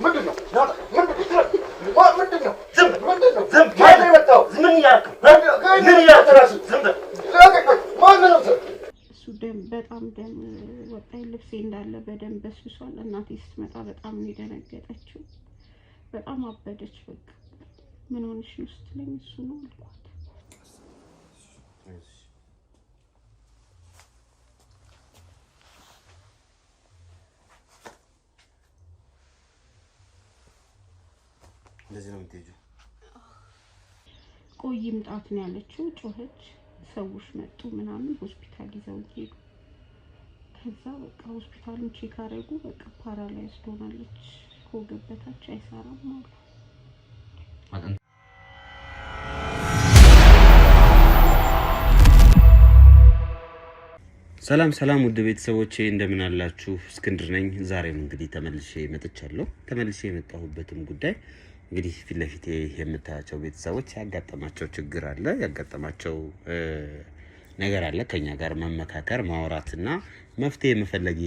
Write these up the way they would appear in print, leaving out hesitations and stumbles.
ምንድነው? ምንድነው? ዝም ማን የመጣው? ምን እያልክ ዝም ማን ነው? እሱ በጣም ደም ወጣኝ። ልብሴ እንዳለ በደም በስብሷል። እናቴ ስትመጣ በጣም ነው የደነገጠችው። በጣም አበደች። በቃ ምን ሆነሽ ነው ስትለኝ እሱ ነው አልኳት። እንደዚህ ነው የምትሄጂው? ቆይ ምጣት ነው ያለችው። ጮኸች፣ ሰዎች መጡ ምናምን ሆስፒታል ይዘው ሄዱ። ከዛ በቃ ሆስፒታሉን ቼክ አደረጉ። በቃ ፓራላይዝድ ሆናለች። ከወገብ በታች አይሰራም አሉ። ሰላም ውድ ቤተሰቦቼ እንደምን አላችሁ? እስክንድር ነኝ። ዛሬም እንግዲህ ተመልሼ መጥቻለሁ። ተመልሼ የመጣሁበትም ጉዳይ እንግዲህ ፊት ለፊቴ የምታያቸው ቤተሰቦች ያጋጠማቸው ችግር አለ፣ ያጋጠማቸው ነገር አለ። ከኛ ጋር መመካከር ማውራትና መፍትሄ መፈለግ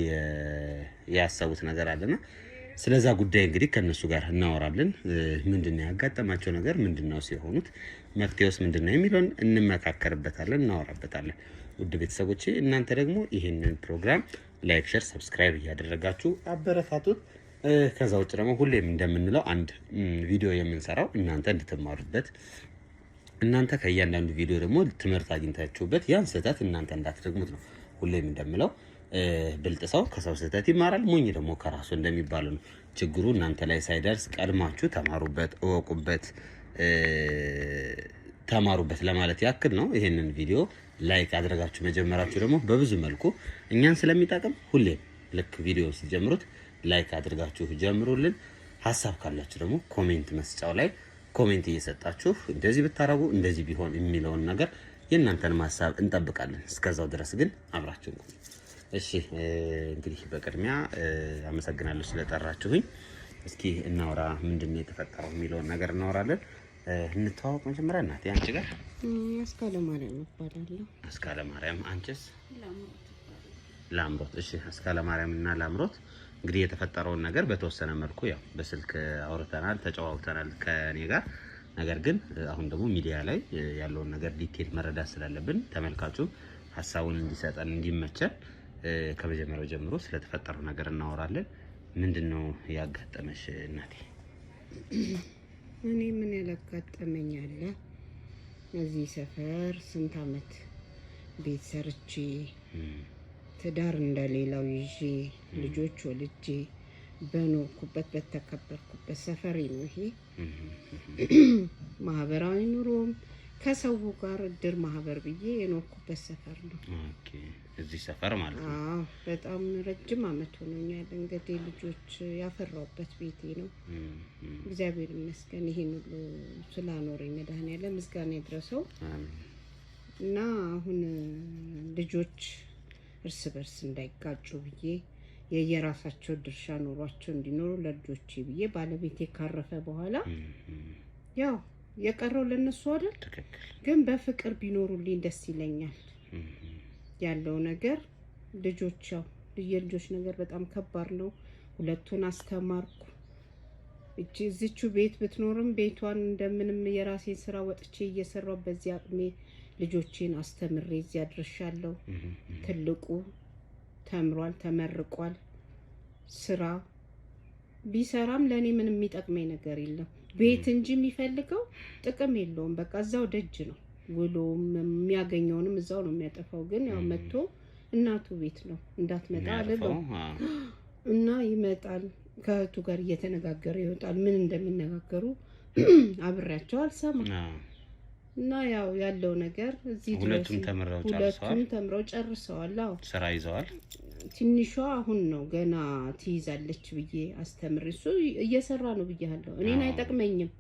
ያሰቡት ነገር አለና ስለዛ ጉዳይ እንግዲህ ከነሱ ጋር እናወራለን። ምንድነው ያጋጠማቸው ነገር? ምንድነው ሲሆኑት? መፍትሄውስ ምንድነው የሚለውን እንመካከርበታለን፣ እናወራበታለን። ውድ ቤተሰቦቼ እናንተ ደግሞ ይሄንን ፕሮግራም ላይክ፣ ሼር፣ ሰብስክራይብ እያደረጋችሁ አበረታቱት። ከዛ ውጭ ደግሞ ሁሌም እንደምንለው አንድ ቪዲዮ የምንሰራው እናንተ እንድትማሩበት፣ እናንተ ከእያንዳንዱ ቪዲዮ ደግሞ ትምህርት አግኝታችሁበት ያን ስህተት እናንተ እንዳትደግሙት ነው። ሁሌም እንደምለው ብልጥ ሰው ከሰው ስህተት ይማራል፣ ሞኝ ደግሞ ከራሱ እንደሚባለው ነው። ችግሩ እናንተ ላይ ሳይደርስ ቀድማችሁ ተማሩበት፣ እወቁበት፣ ተማሩበት ለማለት ያክል ነው። ይሄንን ቪዲዮ ላይክ አድርጋችሁ መጀመራችሁ ደግሞ በብዙ መልኩ እኛን ስለሚጠቅም ሁሌም ልክ ቪዲዮ ሲጀምሩት ላይክ አድርጋችሁ ጀምሩልን። ሐሳብ ካላችሁ ደግሞ ኮሜንት መስጫው ላይ ኮሜንት እየሰጣችሁ እንደዚህ ብታረጉ እንደዚህ ቢሆን የሚለውን ነገር የእናንተን ሐሳብ እንጠብቃለን። እስከዛው ድረስ ግን አብራችሁን ቆዩ። እሺ እንግዲህ በቅድሚያ አመሰግናለሁ ስለጠራችሁኝ። እስኪ እናውራ፣ ምንድነው የተፈጠረው የሚለውን ነገር እናወራለን። እንተዋወቅ መጀመሪያ። እናቴ አንቺ ጋር አስካለ ማርያም እባላለሁ። አስካለ ማርያም። አንቺስ? ላምሮት። እሺ አስካለ ማርያም እና ላምሮት እንግዲህ የተፈጠረውን ነገር በተወሰነ መልኩ ያው በስልክ አውርተናል፣ ተጨዋውተናል ከኔ ጋር። ነገር ግን አሁን ደግሞ ሚዲያ ላይ ያለውን ነገር ዲቴል መረዳት ስላለብን ተመልካቹ ሐሳቡን እንዲሰጠን እንዲመቸን ከመጀመሪያው ጀምሮ ስለተፈጠረው ነገር እናወራለን። ምንድነው ያጋጠመሽ እናቴ? እኔ ምን ያላጋጠመኝ አለ? እዚህ ሰፈር ስንት አመት ቤት ሰርቼ ትዳር እንደሌላው ይዤ ልጆች ወልጄ በኖርኩበት በተከበርኩበት ሰፈሬ ነው ይሄ። ማህበራዊ ኑሮም ከሰው ጋር እድር ማህበር ብዬ የኖርኩበት ሰፈር ነው። ኦኬ፣ እዚህ ሰፈር ማለት ነው። አዎ፣ በጣም ረጅም አመት ሆኖኛል። እንግዲህ ልጆች ያፈራሁበት ቤቴ ነው። እግዚአብሔር ይመስገን ይሄን ሁሉ ስላኖረኝ መድኃኒዓለም ምስጋና ይድረሰው። እና አሁን ልጆች እርስ በርስ እንዳይጋጩ ብዬ የየራሳቸው ድርሻ ኖሯቸው እንዲኖሩ ለልጆቼ ብዬ ባለቤቴ ካረፈ በኋላ ያው የቀረው ለነሱ አይደል? ግን በፍቅር ቢኖሩልኝ ደስ ይለኛል። ያለው ነገር ልጆች ያው የልጆች ነገር በጣም ከባድ ነው። ሁለቱን አስተማርኩ። እዚቹ ቤት ብትኖርም ቤቷን እንደምንም የራሴን ስራ ወጥቼ እየሰራው በዚህ አቅሜ ልጆቼን አስተምሬ እዚህ አድርሻለሁ። ትልቁ ተምሯል፣ ተመርቋል። ስራ ቢሰራም ለኔ ምንም የሚጠቅመኝ ነገር የለም። ቤት እንጂ የሚፈልገው ጥቅም የለውም። በቃ እዛው ደጅ ነው ውሎም የሚያገኘውንም እዛው ነው የሚያጠፋው። ግን ያው መጥቶ እናቱ ቤት ነው እንዳትመጣ አለለው እና ይመጣል። ከእህቱ ጋር እየተነጋገረ ይወጣል። ምን እንደሚነጋገሩ አብሬያቸው አልሰማም። እና ያው ያለው ነገር እዚህ ሁለቱም ተምረው ጨርሰዋል። አዎ ስራ ይዘዋል። ትንሿ አሁን ነው ገና ትይዛለች ብዬ አስተምር። እሱ እየሰራ ነው ብያለሁ። እኔን አይጠቅመኝም።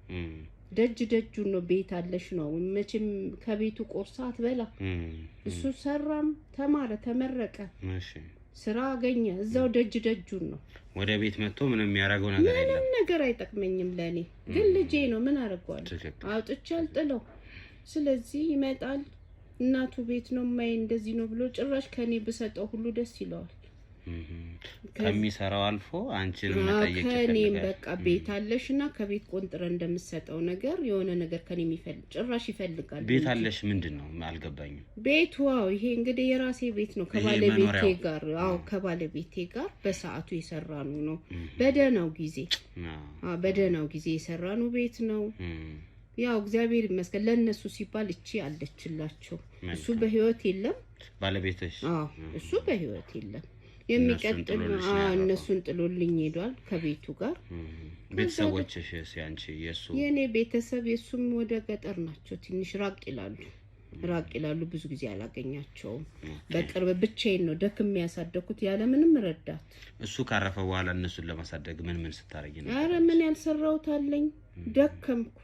ደጁን ነው ቤት አለሽ ነው መቼም ከቤቱ ቆርሳ አትበላ። እሱ ሰራም ተማረ፣ ተመረቀ፣ ስራ አገኘ። እዛው ደጁን ነው። ወደ ቤት መጥቶ ምንም የሚያደርገው ነገር የለም። ምንም ነገር አይጠቅመኝም ለኔ። ግን ልጄ ነው፣ ምን አደርገዋለሁ? አውጥቼ አልጥለው። ስለዚህ ይመጣል። እናቱ ቤት ነው ማይ እንደዚህ ነው ብሎ ጭራሽ ከኔ ብሰጠው ሁሉ ደስ ይለዋል። ከሚሰራው አልፎ አንቺን መጠየቅ ይፈልጋል ከኔም በቃ ቤት አለሽና ከቤት ቆንጥረ እንደምሰጠው ነገር የሆነ ነገር ከኔ የሚፈልግ ጭራሽ ይፈልጋል ቤት አለሽ ምንድነው አልገባኝም ቤቱ ይሄ እንግዲህ የራሴ ቤት ነው ከባለቤቴ ጋር በሰዓቱ የሰራኑ ነው በደናው ጊዜ የሰራኑ ቤት ነው ያው እግዚአብሔር ይመስገን ለነሱ ሲባል እቺ አለችላቸው እሱ በህይወት የለም ባለቤትሽ እሱ በህይወት የለም የሚቀጥል እነሱን ጥሎልኝ ሄዷል ከቤቱ ጋር ቤተሰቦችሽ ያንቺ የሱ የኔ ቤተሰብ የሱም ወደ ገጠር ናቸው ትንሽ ራቅ ይላሉ ብዙ ጊዜ አላገኛቸውም በቅርብ ብቻዬን ነው ደክም ያሳደኩት ያለ ምንም ረዳት እሱ ካረፈ በኋላ እነሱን ለማሳደግ ምን ስታረጊ ነው አረ ምን ያልሰራውት አለኝ ደከምኩ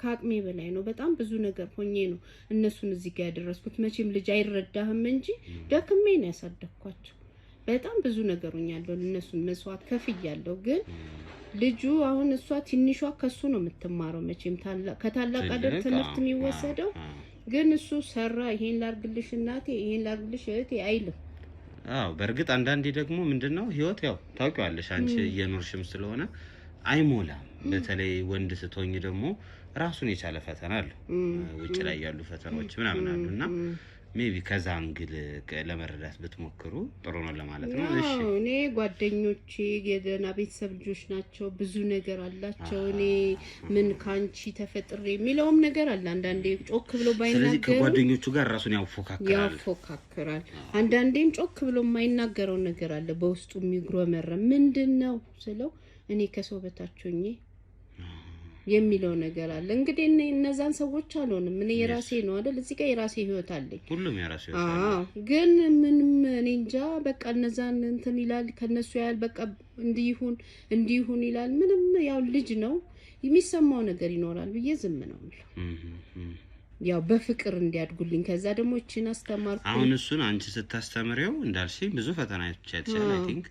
ከአቅሜ በላይ ነው በጣም ብዙ ነገር ሆኜ ነው እነሱን እዚህ ጋር ያደረስኩት መቼም ልጅ አይረዳህም እንጂ ደክሜ ነው ያሳደኳቸው በጣም ብዙ ነገር ሆኛለሁ እነሱን መስዋዕት ከፍያለሁ ግን ልጁ አሁን እሷ ትንሿ ከሱ ነው የምትማረው መቼም ከታላቅ አይደል ትምህርት የሚወሰደው ግን እሱ ሰራ ይሄን ላርግልሽ እናቴ ይሄን ላርግልሽ እህቴ አይልም በእርግጥ አንዳንዴ ደግሞ ምንድነው ህይወት ያው ታውቂዋለሽ አንቺ እየኖርሽም ስለሆነ አይሞላም በተለይ ወንድ ስትሆኝ ደግሞ ራሱን የቻለ ፈተና አለ ውጭ ላይ ያሉ ፈተናዎች ምናምን አሉና ሜቢ ከዛ አንግል ለመረዳት ብትሞክሩ ጥሩ ነው ለማለት ነው እሺ እኔ ጓደኞቼ የደና ቤተሰብ ልጆች ናቸው ብዙ ነገር አላቸው እኔ ምን ካንቺ ተፈጥሬ የሚለውም ነገር አለ አንዳንዴ ጮክ ብሎ ባይናገር ስለዚህ ከጓደኞቹ ጋር ራሱን ያፎካክራል አንዳንዴም ጮክ ብሎ የማይናገረው ነገር አለ በውስጡ የሚግሮመረም ምንድነው ስለው እኔ ከሰው በታችሁኝ የሚለው ነገር አለ እንግዲህ እነዛን ሰዎች አልሆንም እኔ የራሴ ነው አይደል እዚህ ጋር የራሴ ህይወት አለኝ ሁሉም የራሴ ህይወት አለ ግን ምንም እኔ እንጃ በቃ እነዛን እንትን ይላል ከነሱ ያል በቃ እንዲሁን ይላል ምንም ያው ልጅ ነው የሚሰማው ነገር ይኖራል ብዬ ዝም ነው ያው በፍቅር እንዲያድጉልኝ ከዛ ደግሞ እቺን አስተማርኩ አሁን እሱን አንቺ ስታስተምሪው እንዳልሽኝ ብዙ ፈተናዎች አይተሻል አይ ቲንክ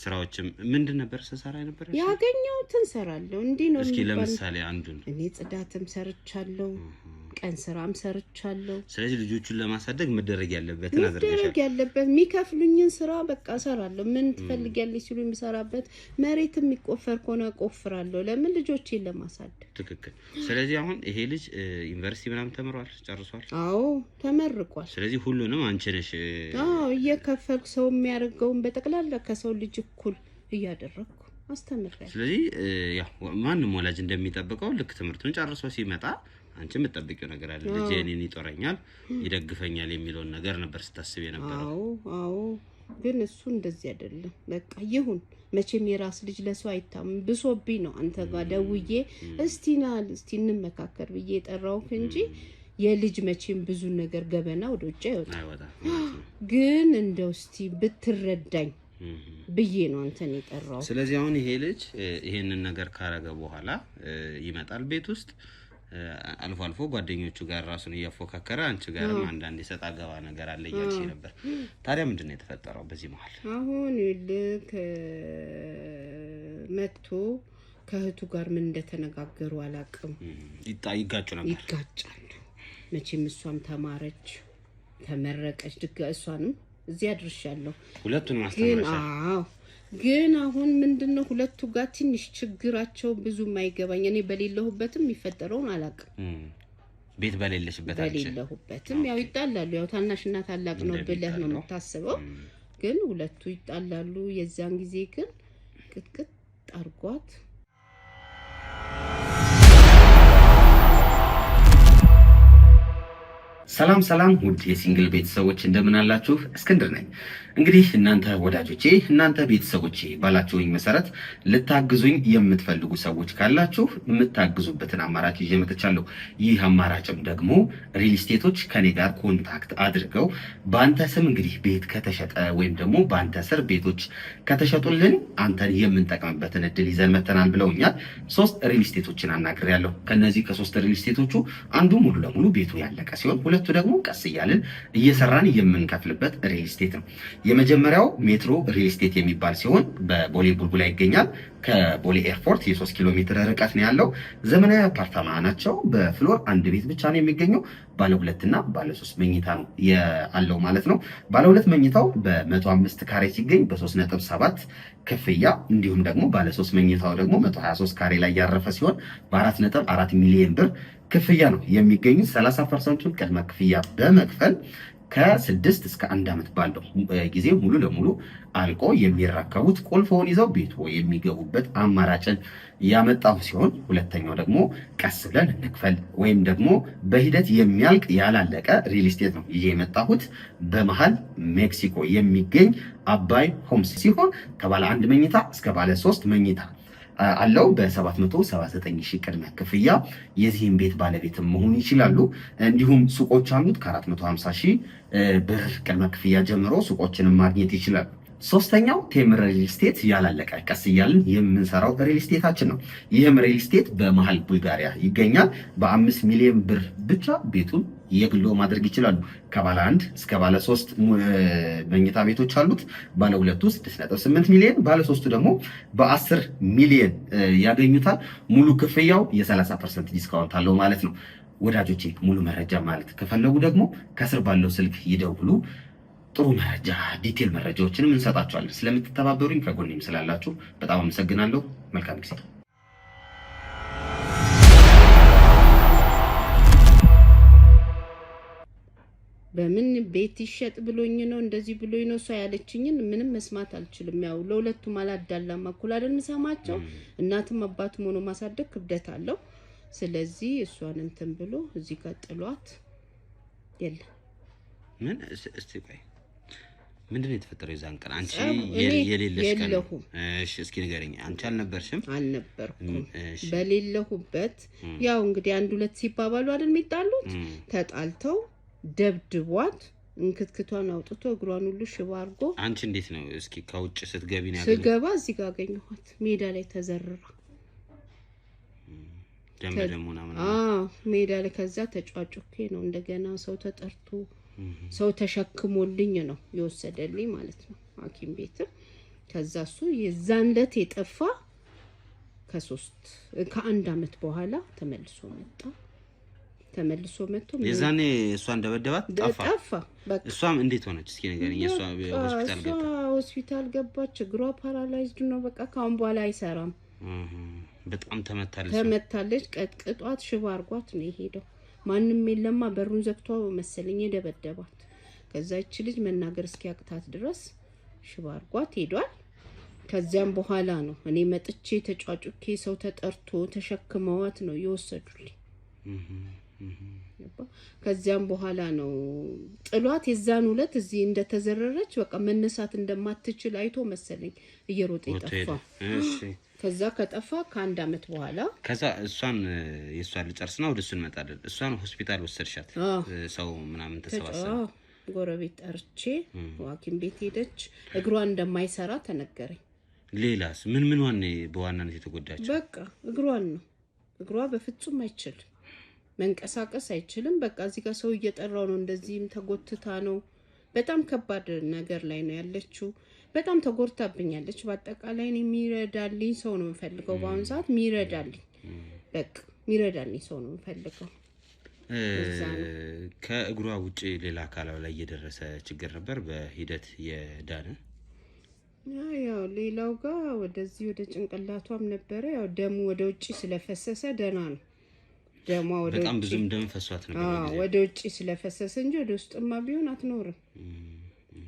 ስራዎችም ምንድን ነበር ሰሳራ ነበር ያገኘሁትን ሰራለሁ እንዴ ነው እስኪ ለምሳሌ አንዱን እኔ ጽዳትም ሰርቻለሁ ቀን ስራም ሰርቻለሁ ስለዚህ ልጆቹን ለማሳደግ መደረግ ያለበትን አድርገሻል የሚከፍሉኝን ስራ በቃ ሰራለሁ ምን ትፈልጊያለሽ ሲሉ የሚሰራበት መሬትም የሚቆፈር ኮና ቆፍራለሁ ለምን ልጆቼን ለማሳደግ ትክክል ስለዚህ አሁን ይሄ ልጅ ዩኒቨርሲቲ ምናምን ተመርቋል ጨርሷል ተመርቋል ስለዚህ ሁሉንም አንቺ ነሽ እየከፈልኩ ሰው የሚያደርገውን በጠቅላላ ከሰው ልጅ እኩል እያደረኩ አስተምራለሁ ስለዚህ ያው ማንንም ወላጅ እንደሚጠብቀው ልክ ትምህርቱን ጨርሶ ሲመጣ አንቺ የምትጠብቂው ነገር አለ ልጄ እኔን ይጦረኛል ይደግፈኛል የሚለው ነገር ነበር ስታስብ የነበረው ግን እሱ እንደዚህ አይደለም በቃ ይሁን መቼም የራስ ልጅ ለሰው አይታም ብሶብኝ ነው አንተ ጋር ደውዬ እስቲ እንመካከር ብዬ ጠራውክ እንጂ የልጅ መቼም ብዙ ነገር ገበና ወደ ውጭ አይወጣም ግን እንደው እስቲ ብትረዳኝ ብዬ ነው አንተን የጠራው ስለዚህ አሁን ይሄ ልጅ ይሄንን ነገር ካረገ በኋላ ይመጣል ቤት ውስጥ አልፎ አልፎ ጓደኞቹ ጋር ራሱን እያፎካከረ አንቺ ጋርም አንዳንድ ሰጣ ገባ ነገር አለ እያልሽ ነበር ታዲያ ምንድነው የተፈጠረው በዚህ መሃል አሁን ልክ መጥቶ ከህቱ ጋር ምን እንደተነጋገሩ አላቅም ይጋጩ ነበር ይጋጫሉ መቼም እሷም ተማረች ተመረቀች እሷንም እዚህ አድርሻለሁ ሁለቱንም አስተማረሻ ግን አሁን ምንድነው ሁለቱ ጋር ትንሽ ችግራቸው ብዙ ማይገባኝ እኔ በሌለሁበትም ይፈጠረውን አላቅም ቤት በሌለሁበትም ያው ይጣላሉ ያው ታናሽና ታላቅ ነው ብለህ ነው የምታስበው ግን ሁለቱ ይጣላሉ የዛን ጊዜ ግን ቅጥቅጥ አርጓት ሰላም ውድ የሲንግል ቤተሰቦች እንደምን አላችሁ እስክንድር ነኝ እንግዲህ እናንተ ወዳጆቼ እናንተ ቤተሰቦቼ ባላችሁኝ መሰረት ልታግዙኝ የምትፈልጉ ሰዎች ካላችሁ የምታግዙበትን አማራጭ ይዤ መጥቻለሁ ይህ አማራጭም ደግሞ ሪል ስቴቶች ከኔ ጋር ኮንታክት አድርገው ባንተ ስም እንግዲህ ቤት ከተሸጠ ወይም ደግሞ ባንተ ስር ቤቶች ከተሸጡልን አንተን የምንጠቀምበትን እድል ይዘን መተናል ብለውኛል 3 ሪል ስቴቶችን አናግሬያለሁ ከነዚህ ከ3 ሪል ስቴቶቹ አንዱ ሙሉ ለሙሉ ቤቱ ያለቀ ሲሆን ሁለቱ ደግሞ ቀስ እያልን እየሰራን የምንከፍልበት ሪል ስቴት ነው የመጀመሪያው ሜትሮ ሪል ስቴት የሚባል ሲሆን በቦሌ ቡልቡላ ይገኛል ከቦሌ ኤርፖርት የ3 ኪሎ ሜትር ርቀት ነው ያለው ዘመናዊ አፓርታማ ናቸው በፍሎር አንድ ቤት ብቻ ነው የሚገኘው ባለ 2 እና ባለ 3 መኝታ ነው ያለው ማለት ነው። ባለ 2 መኝታው በ105 ካሬ ሲገኝ በ3.7 ክፍያ እንዲሁም ደግሞ ባለ 3 መኝታው ደግሞ 123 ካሬ ላይ ያረፈ ሲሆን በ4.4 ሚሊዮን ብር ክፍያ ነው የሚገኙት። 30% ቅድመ ክፍያ በመክፈል ከ6 እስከ 1 ዓመት ባለው ጊዜ ሙሉ ለሙሉ አልቆ የሚረከቡት ቁልፉን ይዘው ቤቱ የሚገቡበት አማራጭን ያመጣው ሲሆን ሁለተኛው ደግሞ ቀስ ብለን እንክፈል ወይም ደግሞ በሂደት የሚያልቅ ያላለቀ ሪል ስቴት ነው ይዤ የመጣሁት። በመሃል ሜክሲኮ የሚገኝ አባይ ሆምስ ሲሆን ከባለ 1 መኝታ እስከ ባለ 3 መኝታ አለው። በ779 ሺህ ቅድመ ክፍያ የዚህን ቤት ባለቤት መሆን ይችላሉ። እንዲሁም ሱቆች አሉት ከ450 ሺህ ብር ቅድመ ክፍያ ጀምሮ ሱቆችንም ማግኘት ይችላሉ። ሶስተኛው ቴምር ሪል ስቴት ያላለቀ ቀስ እያልን የምንሰራው ሪል ስቴታችን ነው። ይህም ሪል ስቴት በመሃል ቡልጋሪያ ይገኛል። በ5 ሚሊዮን ብር ብቻ ቤቱን የግሎ ማድረግ ይችላሉ። ከባለ 1 እስከ ባለ 3 መኝታ ቤቶች አሉት። ባለ 2 6.8 ሚሊዮን፣ ባለ 3 ደግሞ በ10 ሚሊዮን ያገኙታል። ሙሉ ክፍያው የ30% ዲስካውንት አለው ማለት ነው። ወዳጆቼ ሙሉ መረጃ ማለት ከፈለጉ ደግሞ ከስር ባለው ስልክ ይደውሉ። ጥሩ መረጃ ዲቴል መረጃዎችንም እንሰጣቸዋለን። ስለምትተባበሩኝ ከጎኔም ስላላችሁ በጣም አመሰግናለሁ። መልካም ጊዜ። በምን ቤት ይሸጥ ብሎኝ ነው እንደዚህ ብሎኝ ነው እሷ ያለችኝን ምንም መስማት አልችልም። ያው ለሁለቱም አላዳላም እኩል አይደል ሰማቸው። እናትም አባትም ሆኖ ማሳደግ ክብደት አለው። ስለዚህ እሷን እንትን ብሎ እዚህ ጋር ጥሏት የለም። ምን እስቲ ቆይ ምንድነው የተፈጠረው? የዛን ቀን አንቺ የሌለሽ ቀን? እሺ እስኪ ንገረኝ። አንቺ አልነበርሽም? አልነበርኩም። በሌለሁበት ያው እንግዲህ 1-2 ሲባባሉ አይደል የሚጣሉት። ተጣልተው ደብድቧት እንክትክቷን አውጥቶ እግሯን ሁሉ ሽባ አድርጎ። አንቺ እንዴት ነው እስኪ ከውጭ ስትገቢ ነው ያገኘው? ስገባ እዚህ ጋር አገኘኋት ሜዳ ላይ ተዘርራ ደምደሙና ሜዳ ላይ። ከዛ ተጫጫኬ ነው እንደገና ሰው ተጠርቶ ሰው ተሸክሞልኝ ነው የወሰደልኝ ማለት ነው ሐኪም ቤት። ከዛ እሱ የዛን ዕለት የጠፋ ከ1 ዓመት በኋላ ተመልሶ መጥቶ የዛኔ እሷ እንደበደባት ጠፋ። በቃ እሷም እንዴት ሆነች እስኪ ንገረኝ። እሷ ሆስፒታል ገባች። እግሯ ፓራላይዝድ ነው። በቃ ካሁን በኋላ አይሰራም። በጣም ተመታለች። ቀጥቅጧት ሽባ አርጓት ነው የሄደው። ማንም የለማ በሩን ዘግቶ መሰለኝ የደበደባት። ከዛ እቺ ልጅ መናገር እስኪያቅታት ድረስ ሽባ አርጓት ሄዷል። ከዛም በኋላ ነው እኔ መጥቼ ተጫጩኬ ሰው ተጠርቶ ተሸክመዋት ነው የወሰዱልኝ። ከዛም በኋላ ነው ጥሏት የዛን ዕለት እዚህ እንደተዘረረች በቃ መነሳት እንደማትችል አይቶ መሰለኝ እየሮጠ ይጠፋ። ከዛ ከጠፋ ከ1 ዓመት በኋላ ከዛ የሷን ልጨርስና ወደ እሱ እንመጣለን። እሷን ሆስፒታል ወሰድሻት? ሰው ምናምን ተሰባሰበ። ጎረቤት ጠርቼ ሐኪም ቤት ሄደች። እግሯ እንደማይሰራ ተነገረኝ። ሌላስ ምን ዋን በዋናነት የተጎዳችው? በቃ እግሯን ነው። እግሯ በፍጹም አይችልም፣ መንቀሳቀስ አይችልም። በቃ እዚህ ጋር ሰው እየጠራው ነው። እንደዚህም ተጎትታ ነው። በጣም ከባድ ነገር ላይ ነው ያለችው። በጣም ተጎርታብኛለች። በአጠቃላይ ነው የሚረዳልኝ ሰው ነው የምፈልገው በአሁን ሰዓት። የሚረዳልኝ በቃ የሚረዳልኝ ሰው ነው የምፈልገው። ከእግሯ ውጪ ሌላ አካላው ላይ የደረሰ ችግር ነበር በሂደት የዳነ? ያው ሌላው ጋር ወደዚህ ወደ ጭንቅላቷም ነበረ። ያው ደሙ ወደ ውጪ ስለፈሰሰ ደና ነው። ደሟ ወደ በጣም ብዙም ደም ፈሷት ነበር። ወደ ውጪ ስለፈሰሰ እንጂ ወደ ውስጥማ ቢሆን አትኖርም።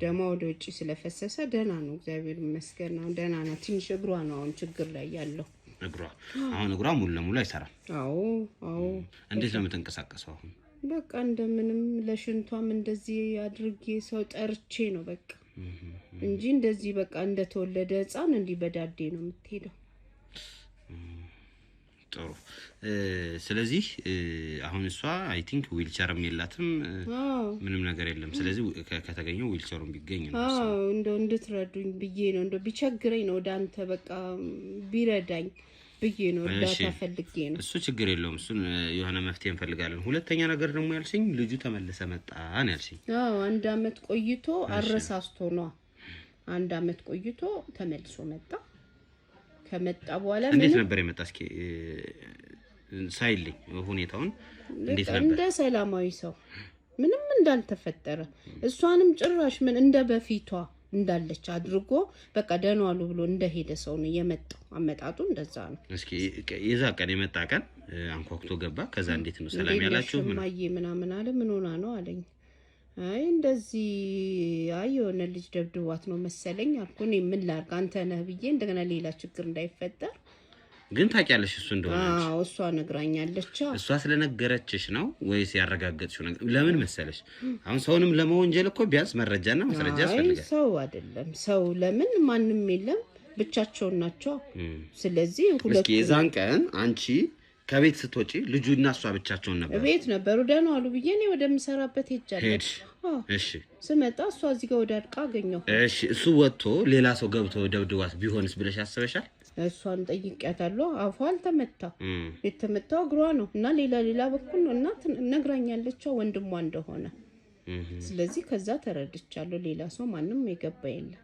ደሟ ወደ ውጪ ስለፈሰሰ ደና ነው፣ እግዚአብሔር ይመስገን ነው ደና ነው። ትንሽ እግሯ ነው አሁን ችግር ላይ ያለው። እግሯ ሙሉ ለሙሉ አይሰራም? አዎ። እንዴት ነው የምትንቀሳቀሰው አሁን? በቃ እንደምንም ለሽንቷም እንደዚህ አድርጌ ሰው ጠርቼ ነው በቃ እንጂ እንደዚህ በቃ እንደተወለደ ህፃን እንዲህ በዳዴ ነው የምትሄደው። ጥሩ። ስለዚህ አሁን እሷ አይ ቲንክ ዊልቸርም የላትም፣ ምንም ነገር የለም። ስለዚህ ከተገኘው ዊልቸሩን ቢገኝ ነው እንደው እንድትረዱኝ ብዬ ነው። እንደው ቢቸግረኝ ነው ዳንተ በቃ ቢረዳኝ ብዬ ነው፣ እርዳታ ፈልጌ ነው። እሱ ችግር የለውም፣ እሱን የሆነ መፍትሄ እንፈልጋለን። ሁለተኛ ነገር ደግሞ ያልሽኝ ልጁ ተመለሰ መጣ ነው ያልሽኝ? 1 ዓመት ቆይቶ አረሳስቶ ነው 1 ዓመት ቆይቶ ተመልሶ መጣ። ከመጣ በኋላ እንዴት ነበር የመጣ? እስኪ ሳይልኝ ሁኔታውን እንዴት ነበር እንደ ሰላማዊ ሰው ምንም እንዳልተፈጠረ እሷንም ጭራሽ ምን እንደ በፊቷ እንዳለች አድርጎ በቃ ደህና ዋሉ ብሎ እንደሄደ ሰው ነው የመጣው። አመጣጡ እንደዛ ነው። እስኪ የዛ ቀን የመጣ ቀን አንኳኩቶ ገባ። ከዛ እንዴት ነው ሰላም ያላችሁ? ምናምን አለ። ምን ሆና ነው አለኝ። አይ እንደዚህ የሆነ ልጅ ደብድቧት ነው መሰለኝ አልኩ። እኔ ምን ላድርግ አንተ ነህ ብዬ እንደገና ሌላ ችግር እንዳይፈጠር ግን ታውቂያለሽ እሱ እንደሆነ? አዎ እሷ ነግራኛለች። እሷ ስለነገረችሽ ነው ወይስ ያረጋገጥሽው ነገር? ለምን መሰለሽ አሁን ሰውንም ለመወንጀል እኮ ቢያንስ መረጃና ማስረጃ ያስፈልጋል። ሰው አይደለም ሰው ለምን ማንም የለም ብቻቸውን ናቸው። ስለዚህ ሁለቱ እስኪ የዛን ቀን አንቺ ከቤት ስትወጪ ልጁና እሷ ብቻቸውን ነበሩ? ቤት ነበሩ። ደህና ዋሉ ብዬ እኔ ወደምሰራበት ሄጃለሁ። እሺ ስመጣ እሷ እዚህ ጋር ወዳድቃ አገኘሁ። እሺ እሱ ወጥቶ ሌላ ሰው ገብቶ ደብድቧት ቢሆንስ ብለሽ አስበሻል? እሷን ጠይቄያታለሁ። አፏ አልተመታ የተመታው እግሯ ነው እና ሌላ በኩል ነው እና ነግራኛለች ወንድሟ እንደሆነ። ስለዚህ ከዛ ተረድቻለሁ። ሌላ ሰው ማንም የገባ የለም።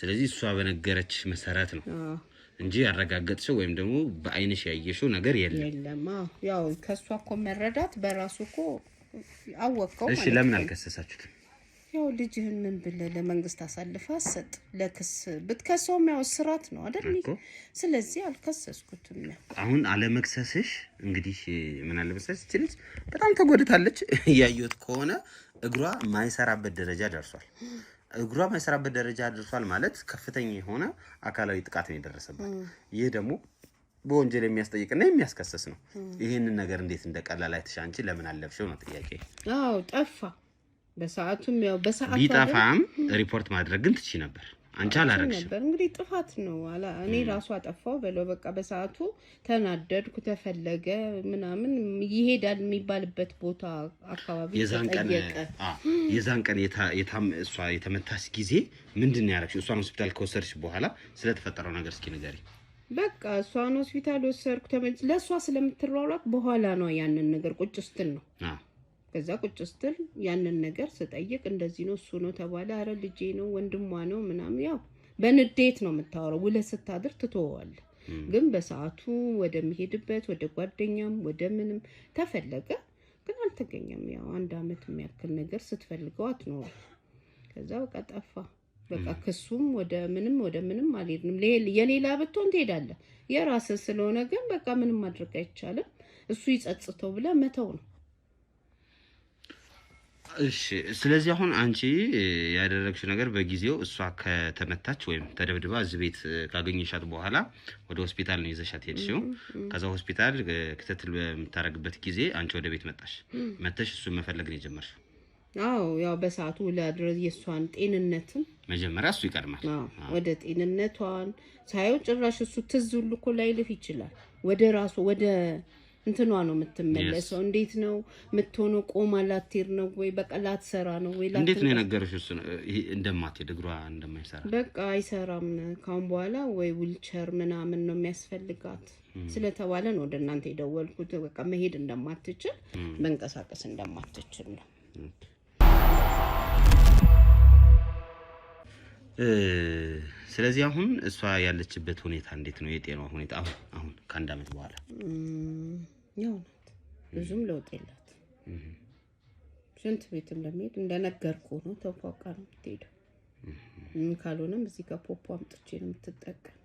ስለዚህ እሷ በነገረችሽ መሰረት ነው እንጂ ያረጋገጥሽው ወይም ደግሞ በአይንሽ ያየሽው ነገር የለም? ያው ከሷ እኮ መረዳት በራሱ እኮ አወቀው። እሺ ለምን አልከሰሳችሁትም? ያው ልጅህን ምን ብለህ ለመንግስት አሳልፈህ አሰጥ። ለክስ ብትከሰውም ያው ስራት ነው አይደል? ስለዚህ አልከሰስኩትም። አሁን አለመክሰስሽ እንግዲህ ምን አለ መሰለሽ ልጅ በጣም ተጎድታለች። ያዩት ከሆነ እግሯ ማይሰራበት ደረጃ ደርሷል። እግሯ ማይሰራበት ደረጃ ደርሷል ማለት ከፍተኛ የሆነ አካላዊ ጥቃት ነው የደረሰባት። ይህ ደግሞ በወንጀል የሚያስጠይቅና የሚያስከሰስ ነው። ይሄንን ነገር እንዴት እንደቀላል አይተሽ አንቺ ለምን አለብሽው ነው ጥያቄ። አዎ ጠፋ። በሰዓቱም ያው በሰዓቱ ቢጠፋም ሪፖርት ማድረግ ግን ትችይ ነበር። አንቺ አላረግሽም ነበር። እንግዲህ ጥፋት ነው እኔ ራሱ አጠፋው በለው በቃ በሰዓቱ ተናደድኩ። ተፈለገ ምናምን ይሄዳል የሚባልበት ቦታ አካባቢ የዛን ቀን እሷ የተመታች ጊዜ ምንድን ያረግሽው? እሷን ሆስፒታል ከወሰድሽ በኋላ ስለተፈጠረው ነገር እስኪ ንገሪ። በቃ እሷን ሆስፒታል ወሰድኩ። ለእሷ ስለምትሯሯጥ በኋላ ነው ያንን ነገር ቁጭ ስትል ነው። ከዛ ቁጭ ስትል ያንን ነገር ስጠይቅ እንደዚህ ነው እሱ ነው ተባለ። አረ ልጄ ነው ወንድሟ ነው ምናምን ያው በንዴት ነው የምታወራው። ውለህ ስታድር ትተዋለህ። ግን በሰዓቱ ወደሚሄድበት ወደ ጓደኛም ወደ ምንም ተፈለገ ግን አልተገኘም። ያው 1 አመት የሚያክል ነገር ስትፈልገው አትኖር። ከዛ በቃ ጠፋ። በቃ ክሱም ወደ ምንም አልሄድንም። የሌላ ብትሆን ትሄዳለህ። የራስህ ስለሆነ ግን በቃ ምንም ማድረግ አይቻልም። እሱ ይጸጽተው ብለህ መተው ነው። እሺ ስለዚህ አሁን አንቺ ያደረግሽው ነገር በጊዜው እሷ ከተመታች ወይም ተደብድባ እዚህ ቤት ካገኘሻት በኋላ ወደ ሆስፒታል ነው ይዘሻት ሄድሽው። ከዛ ሆስፒታል ክትትል በምታረግበት ጊዜ አንቺ ወደ ቤት መጣሽ እሱ መፈለግ ነው የጀመርሽው? አዎ ያው በሰዓቱ ለአድረስ የሷን ጤንነትም መጀመሪያ እሱ ይቀድማል። ወደ ጤንነቷን ሳይው ጭራሽ እሱ ትዝ ሁሉ እኮ ላይልፍ ይችላል። ወደ ራሱ ወደ እንትኗ ነው የምትመለሰው። እንዴት ነው የምትሆነው? ቆማ ላትሄድ ነው ወይ በቃ ላትሰራ ነው ወይ እንዴት ነው የነገረሽ? እሱ እንደማትሄድ እግሯ እንደማይሰራ በቃ አይሰራም ካሁን በኋላ ወይ ዊልቸር ምናምን ነው የሚያስፈልጋት ስለተባለ ነው ወደ እናንተ የደወልኩት። በቃ መሄድ እንደማትችል መንቀሳቀስ እንደማትችል ነው። ስለዚህ አሁን እሷ ያለችበት ሁኔታ እንዴት ነው? የጤናዋ ሁኔታ አሁን ከ1 አመት በኋላ ያው ናት። ብዙም ለውጥ የላት። ሽንት ቤትም ለመሄድ እንደነገርኩ ነው ተፏቃ ነው የምትሄደው። ካልሆነም እዚህ ጋር ፖፖ አምጥቼ ነው የምትጠቀም።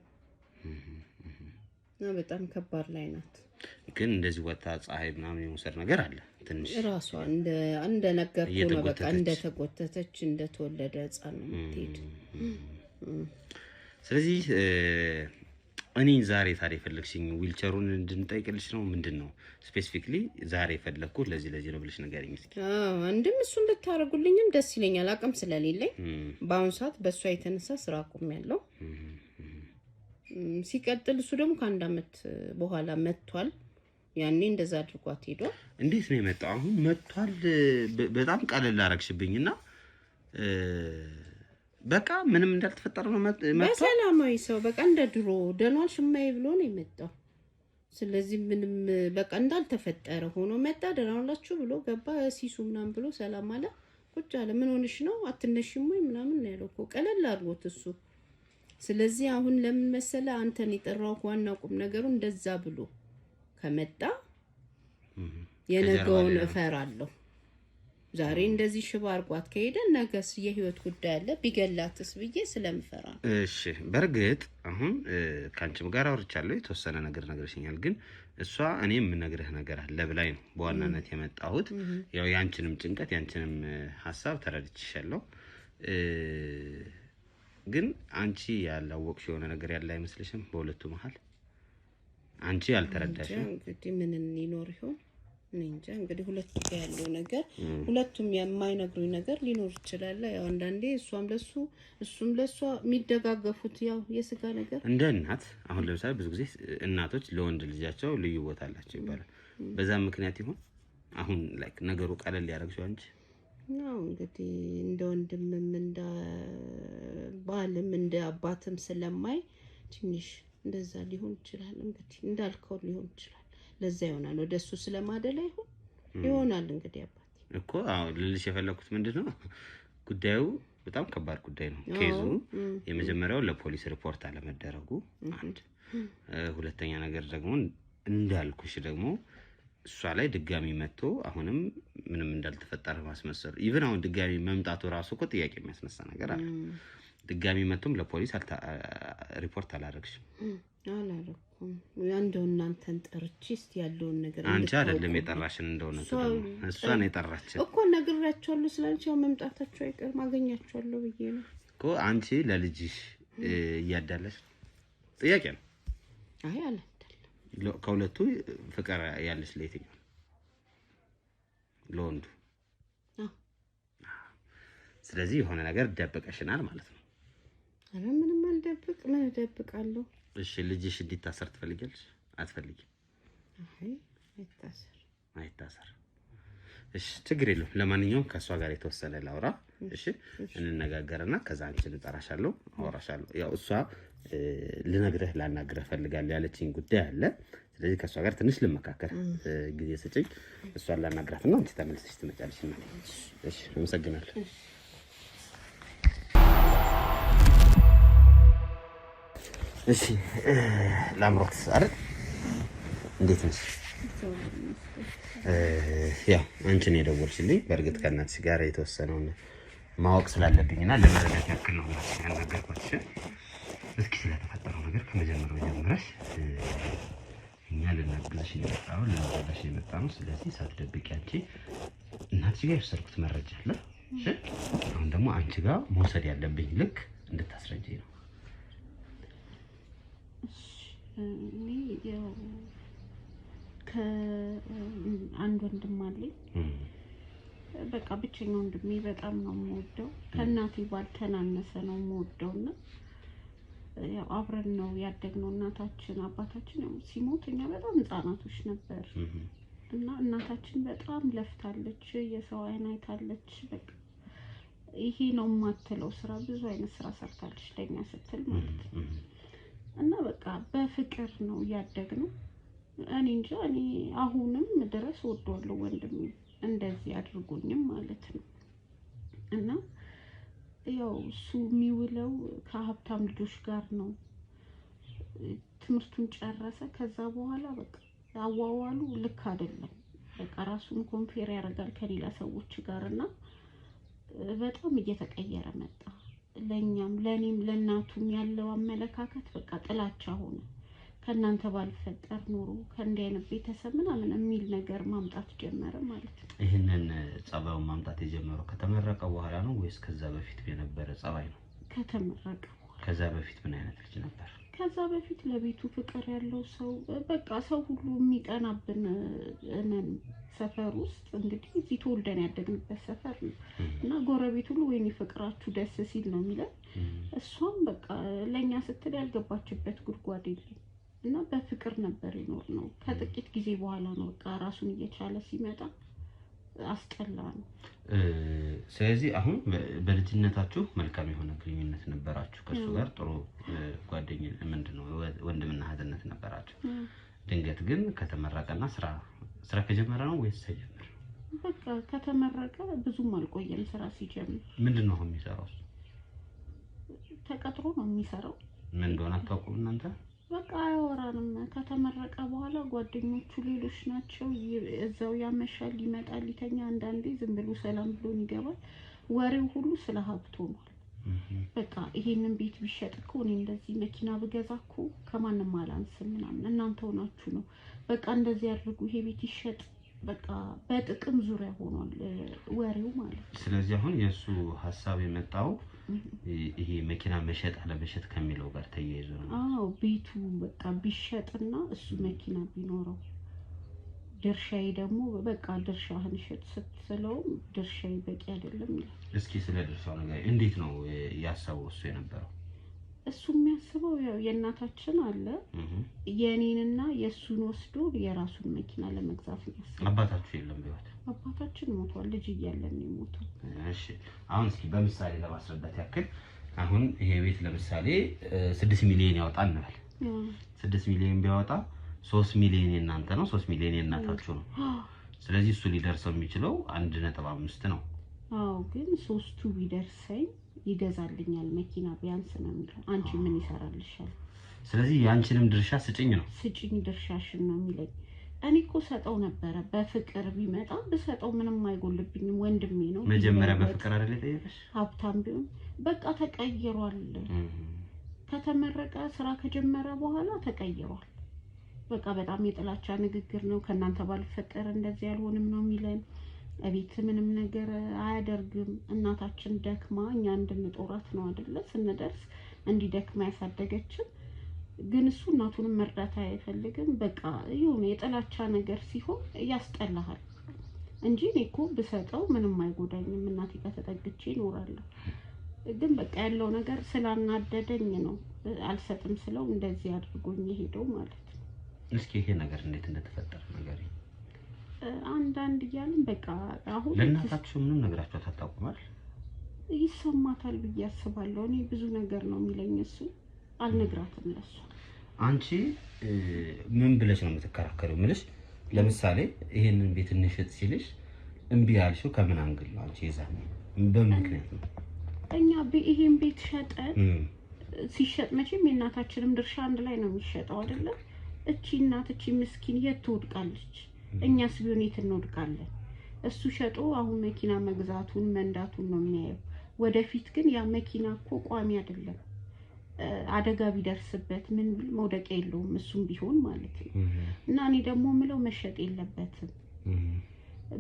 እና በጣም ከባድ ላይ ናት። ግን እንደዚህ ወጣ ፀሐይ ምናምን የመውሰድ ነገር አለ ትንሽ ራሷ እንደነገርኩ ነው። በቃ እንደተጎተተች እንደተወለደ ህፃን ነው የምትሄድ። ስለዚህ እኔ ዛሬ ታዲያ የፈለግሽኝ ዊልቸሩን እንድንጠይቅልሽ ነው? ምንድን ነው ስፔሲፊክሊ ዛሬ የፈለግኩት ለዚህ ነው ብለሽ ንገሪኝ እስኪ። አንድም እሱን ብታረጉልኝም ደስ ይለኛል። አቅም ስለሌለኝ በአሁኑ ሰዓት በእሷ የተነሳ ስራ አቁሜያለሁ። ሲቀጥል እሱ ደግሞ ከ1 አመት በኋላ መጥቷል። ያኔ እንደዛ አድርጓት ሄዷል። እንዴት ነው የመጣው? አሁን መጥቷል። በጣም ቀለል አረግሽብኝና በቃ ምንም እንዳልተፈጠረ ነው መጥቷል። በሰላማዊ ሰው በቃ እንደ ድሮ ደኗል ሽማዬ ብሎ ነው የመጣው። ስለዚህ ምንም በቃ እንዳልተፈጠረ ሆኖ መጣ። ደናላችሁ ብሎ ገባ። ሲሱ ምናምን ብሎ ሰላም አለ። ቁጭ አለ። ምን ሆነሽ ነው አትነሽም ወይ ምናምን ነው ያለው እኮ ቀለል አድርጎት እሱ። ስለዚህ አሁን ለምን መሰለ አንተን የጠራው ዋናው ቁም ነገሩ እንደዛ ብሎ ከመጣ የነገውን እፈራለሁ። ዛሬ እንደዚህ ሽባ አርጓት ከሄደ ነገስ የህይወት ጉዳይ አለ ቢገላትስ ብዬ ስለምፈራ። እሺ በርግጥ አሁን ካንቺም ጋር አውርቻለሁ የተወሰነ ነገር ነግረሽኛል። ግን እሷ እኔም የምነግርህ ነገር አለ ብላኝ ነው በዋናነት የመጣሁት። ያው ያንቺንም ጭንቀት ያንቺንም ሐሳብ ተረድቼሻለሁ። ግን አንቺ ያላወቅሽ የሆነ ነገር ያለ አይመስልሽም? በሁለቱ መሃል አንቺ ያልተረዳሽም እንግዲህ ምን ሊኖር ይሆን? እንጃ እንግዲህ ሁለቱ ጋር ያለው ነገር ሁለቱም የማይነግሩኝ ነገር ሊኖር ይችላል። ያው አንዳንዴ እሷም ለሱ እሱም ለሷ የሚደጋገፉት ያው የስጋ ነገር እንደ እናት አሁን ለምሳሌ ብዙ ጊዜ እናቶች ለወንድ ልጃቸው ልዩ ቦታ አላቸው ይባላል። በዛ ምክንያት ይሆን አሁን ላይክ ነገሩ ቀለል ያደርግሽው አንቺ? ያው እንግዲህ እንደ ወንድምም እንደ ባልም እንደ አባትም ስለማይ ትንሽ እንደዛ ሊሆን ይችላል። እንግዲህ እንዳልከው ሊሆን ይችላል። ለዛ ይሆናል ወደሱ ስለማደላ ይሆናል እንግዲህ አባቴ እኮ አዎ ልልሽ የፈለኩት ምንድነው ጉዳዩ በጣም ከባድ ጉዳይ ነው። ኬዙ የመጀመሪያው ለፖሊስ ሪፖርት አለመደረጉ አንድ፣ ሁለተኛ ነገር ደግሞ እንዳልኩሽ ደግሞ እሷ ላይ ድጋሚ መጥቶ አሁንም ምንም እንዳልተፈጠረ ማስመሰሉ ኢቭን አሁን ድጋሚ መምጣቱ ራሱ እኮ ጥያቄ የሚያስነሳ ነገር አለ። ድጋሚ መጥቶም ለፖሊስ ሪፖርት አላደረግሽም? አላደረኩም። እንደው እናንተን ጠርቼ እስቲ ያለውን ነገር አንቺ አይደለም የጠራሽን እንደሆነ እሷ ነው የጠራችን እኮ ነግሬያቸዋለሁ ስላልሽ ያው መምጣታቸው አይቀርም አገኛቸዋለሁ ብዬ ነው እኮ። አንቺ ለልጅሽ እያዳለሽ ጥያቄ ነው። አይ አለ ከሁለቱ ፍቅር ያለሽ ለየትኛው? ለወንዱ። ስለዚህ የሆነ ነገር ደብቀሽናል ማለት ነው። አረ ምንም አልደብቅ። ምን ደብቃለሁ? እሺ ልጅሽ እንዲታሰር ትፈልጊያለሽ? አትፈልጊም? አይ አይታሰር። እሺ ችግር የለውም። ለማንኛውም ከሷ ጋር የተወሰነ ላውራ። እሺ እንነጋገርና ከዛ አንቺን እጠራሻለሁ፣ አወራሻለሁ። ያው እሷ ልነግርህ ላናግርህ ፈልጋለሁ ያለችኝ ጉዳይ አለ። ስለዚህ ከሷ ጋር ትንሽ ልመካከር ጊዜ ስጪኝ። እሷን ላናግራትና አንቺ ተመልሰሽ ትመጫለሽ። እሺ አመሰግናለሁ። እሺ ላምሮት አይደል? እንዴት ነሽ? ያው አንቺን የደወልሽልኝ በእርግጥ ከእናትሽ ጋር የተወሰነውን ማወቅ ስላለብኝና ለመረዳት ያክል ነው ያናገርኩሽ። እስኪ ስለተፈጠረው ነገር ከመጀመሪያው ጀምረሽ እኛ ልናግዝሽ የመጣነው ስለዚህ ሳትደብቂ አንቺ እናትሽ ጋር የወሰድኩት መረጃ አለ። እሺ አሁን ደግሞ አንቺ ጋር መውሰድ ያለብኝ ልክ እንድታስረጂኝ ነው። እኔ ያው ከአንድ ወንድም አለኝ። በቃ ብቸኛ ወንድሜ በጣም ነው የምወደው። ከእናቴ ባልተናነሰ ነው የምወደውና ያው አብረን ነው ያደግነው። እናታችን አባታችን ያው ሲሞት እኛ በጣም ህፃናቶች ነበር እና እናታችን በጣም ለፍታለች፣ የሰው አይን አይታለች። በቃ ይሄ ነው የማትለው ስራ ብዙ አይነት ስራ ሰርታለች ለኛ ስትል ማለት ነው። እና በቃ በፍቅር ነው ያደግነው። እኔ እንጃ እኔ አሁንም ድረስ ወደዋለሁ ወንድሜ እንደዚህ አድርጎኝም ማለት ነው። እና ያው እሱ የሚውለው ከሀብታም ልጆች ጋር ነው። ትምህርቱን ጨረሰ። ከዛ በኋላ በቃ አዋዋሉ ልክ አይደለም። በቃ ራሱን ኮምፔር ያደርጋል ከሌላ ሰዎች ጋር እና በጣም እየተቀየረ መጣ። ለኛም ለኔም ለናቱም ያለው አመለካከት በቃ ጥላቻ ሆነ። ከናንተ ባልፈጠር ኖሮ ከእንዲህ አይነት ቤተሰብ ምናምን የሚል ነገር ማምጣት ጀመረ ማለት ነው። ይሄንን ጸባዩን ማምጣት የጀመረው ከተመረቀ በኋላ ነው ወይስ ከዛ በፊት የነበረ ጸባይ ነው? ከተመረቀ በኋላ። ከዛ በፊት ምን አይነት ልጅ ነበር? ከዛ በፊት ለቤቱ ፍቅር ያለው ሰው በቃ ሰው ሁሉ የሚቀናብን እነን ሰፈር ውስጥ እንግዲህ እዚህ ተወልደን ያደግንበት ሰፈር ነው እና ጎረቤት ሁሉ ወይኔ ፍቅራችሁ ደስ ሲል ነው የሚለን። እሷም በቃ ለኛ ስትል ያልገባችበት ጉድጓድ የለም እና በፍቅር ነበር ይኖር ነው። ከጥቂት ጊዜ በኋላ ነው በቃ ራሱን እየቻለ ሲመጣ አስጠላ ነው። ስለዚህ አሁን በልጅነታችሁ መልካም የሆነ ግንኙነት ነበራችሁ ከሱ ጋር ጥሩ ጓደኝነት ምንድነው ወንድምና እህትነት ነበራችሁ። ድንገት ግን ከተመረቀና ስራ ከጀመረ ነው ወይስ ሳይጀምር? በቃ ከተመረቀ ብዙም አልቆየም ስራ ሲጀምር። ምንድነው የሚሰራው? ተቀጥሮ ነው የሚሰራው። ምን እንደሆነ አታውቁም እናንተ? በቃ አያወራንም። ከተመረቀ በኋላ ጓደኞቹ ሌሎች ናቸው እዛው ያመሻል ይመጣል ይተኛ አንዳንዴ ዝም ብሎ ሰላም ብሎን ይገባል ወሬው ሁሉ ስለ ሀብቱ ነው በቃ ይሄንን ቤት ቢሸጥ እኮ እኔ እንደዚህ መኪና ብገዛኩ ከማንም አላንስም ምናምን እናንተው ናችሁ ነው በቃ እንደዚህ ያድርጉ ይሄ ቤት ይሸጥ በቃ በጥቅም ዙሪያ ሆኗል ወሬው ማለት ስለዚህ አሁን የሱ ሐሳብ የመጣው ይሄ መኪና መሸጥ አለመሸጥ ከሚለው ጋር ተያይዞ ነው ቤቱ በቃ ቢሸጥና እሱ መኪና ቢኖረው ድርሻዬ ደግሞ በቃ ድርሻህን ሸጥ ስትለው ድርሻዬ በቂ አይደለም ይላል እስኪ ስለ ድርሻው ነገር እንዴት ነው ያሳበው እሱ የነበረው እሱ የሚያስበው ያው የእናታችን አለ የኔንና የሱን ወስዶ የራሱን መኪና ለመግዛት ነው አባታችሁ የለም ቢወት አባታችን ሞቷል ልጅ እያለን ነው ሞተው እሺ አሁን እስኪ በምሳሌ ለማስረዳት ያክል አሁን ይሄ ቤት ለምሳሌ 6 ሚሊዮን ያወጣል ነው 6 ሚሊዮን ቢያወጣ 3 ሚሊዮን እናንተ ነው 3 ሚሊዮን እናታችሁ ነው ስለዚህ እሱ ሊደርሰው የሚችለው 1.5 ነው ግን 3ቱ ቢደርሰኝ ይገዛልኛል መኪና ቢያንስ ነው የሚለው አንቺ ምን ይሰራልሻል ስለዚህ ያንቺንም ድርሻ ስጭኝ ነው ስጭኝ ድርሻሽን ነው የሚለኝ እኔ እኮ ሰጠው ነበር በፍቅር ቢመጣ በሰጠው ምንም አይጎልብኝም ወንድሜ ነው መጀመሪያ በፍቅር አይደል ጠየቅሽ ሀብታም ቢሆን በቃ ተቀይሯል ከተመረቀ ስራ ከጀመረ በኋላ ተቀይሯል በቃ በጣም የጥላቻ ንግግር ነው ከናንተ ባልፈጠረ እንደዚህ ያልሆንም ነው የሚለን አቤት ምንም ነገር አያደርግም እናታችን ደክማ እኛ እንድንጦራት ነው አይደለ ስንደርስ እንዲደክማ ያሳደገችን ግን እሱ እናቱንም መርዳት አይፈልግም በቃ ይሁን የጥላቻ ነገር ሲሆን ያስጠላሃል እንጂ እኔኮ ብሰጠው ምንም አይጎዳኝም እናቴ ጋር ተጠግቼ እኖራለሁ ግን በቃ ያለው ነገር ስላናደደኝ ነው አልሰጥም ስለው እንደዚህ አድርጎኝ ሄደው ማለት ነው እስኪ ይሄ ነገር እንዴት እንደተፈጠረ ነገር አንዳንድ ይያልን በቃ አሁን ለእናታችሁ ምንም ነገራችሁ አታውቁማል ይሰማታል ብዬ አስባለሁ እኔ ብዙ ነገር ነው የሚለኝ እሱ አልነግራትም ለሱ አንቺ ምን ብለሽ ነው የምትከራከሪው ምልሽ ለምሳሌ ይሄንን ቤት እንሽጥ ሲልሽ እንቢ ያልሽው ከምን አንግል ነው አንቺ ይዛኝ በምክንያት ነው እኛ ይሄን ቤት ሸጠን ሲሸጥ መቼም የእናታችንም ድርሻ አንድ ላይ ነው የሚሸጠው አይደለ እቺ እናት እቺ ምስኪን የት ትወድቃለች እኛስ ቢሆን የት እንወድቃለን እሱ ሸጦ አሁን መኪና መግዛቱን መንዳቱን ነው የሚያየው ወደፊት ግን ያ መኪና እኮ ቋሚ አይደለም አደጋ ቢደርስበት ምን መውደቅ የለውም እሱም ቢሆን ማለት ነው እና እኔ ደግሞ ምለው መሸጥ የለበትም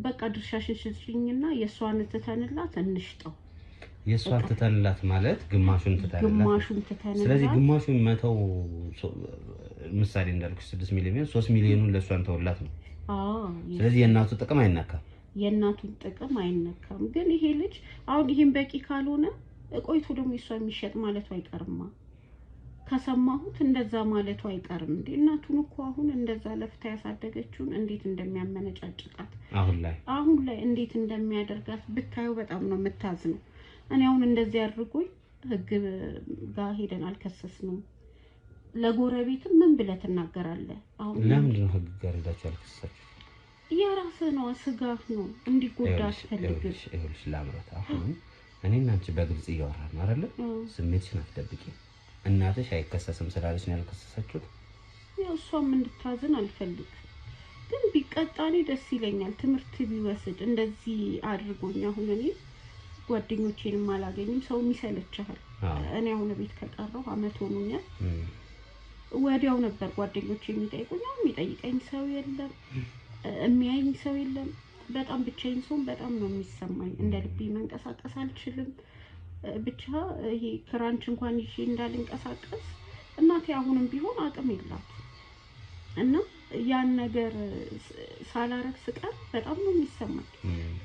በቃ ድርሻሽን ሽጥኝና የሷን ተተንላት እንሽጠው የሷን ተተንላት ማለት ግማሹን ተተንላት ስለዚህ ግማሹን መተው ምሳሌ እንዳልኩሽ 6 ሚሊዮን 3 ሚሊዮኑን ለሷን ተወላት ነው ስለዚህ የእናቱ ጥቅም አይነካም የእናቱን ጥቅም አይነካም ግን ይሄ ልጅ አሁን ይሄን በቂ ካልሆነ ቆይቶ ደግሞ እሷ የሚሸጥ ማለቱ አይቀርማ ከሰማሁት እንደዛ ማለቱ አይቀርም እንዴ እናቱን እኮ አሁን እንደዛ ለፍታ ያሳደገችውን እንዴት እንደሚያመነጫጭቃት አሁን ላይ እንዴት እንደሚያደርጋት ብታዩ በጣም ነው የምታዝነው እኔ አሁን እንደዚህ አድርጎኝ ህግ ጋር ሄደን አልከሰስንም ለጎረቤትም ምን ብለህ ትናገራለህ አሁን ለምን ነው ህግ ጋር ሄዳችሁ አልከሰሳችሁ የራስህ ነው ስጋት ነው እንዲጎዳ አትፈልግም ይኸውልሽ ላምሮት አሁን እኔና አንቺ በግልጽ እያወራን ነው አይደል ስሜትሽን አትደብቂ እናትሽ አይከሰስም ስላለሽ ነው ያልከሰሰችሁት ያው እሷም እንድታዝን አልፈልግም ግን ቢቀጣኔ ደስ ይለኛል ትምህርት ቢወስድ እንደዚህ አድርጎኝ አሁን እኔ ጓደኞቼንም አላገኝም ሰው ይሰለቻል እኔ አሁን ቤት ከቀረው አመት ሆኖኛል ወዲያው ነበር ጓደኞቼ የሚጠይቁኝ የሚጠይቀኝ ሰው የለም የሚያይኝ ሰው የለም በጣም ብቻዬን ሰው በጣም ነው የሚሰማኝ እንደ ልቤ መንቀሳቀስ አልችልም ብቻ ይሄ ክራንች እንኳን ይዤ እንዳልንቀሳቀስ እናቴ አሁንም ቢሆን አቅም የላት እና ያን ነገር ሳላረግ ስቀር በጣም ነው የሚሰማኝ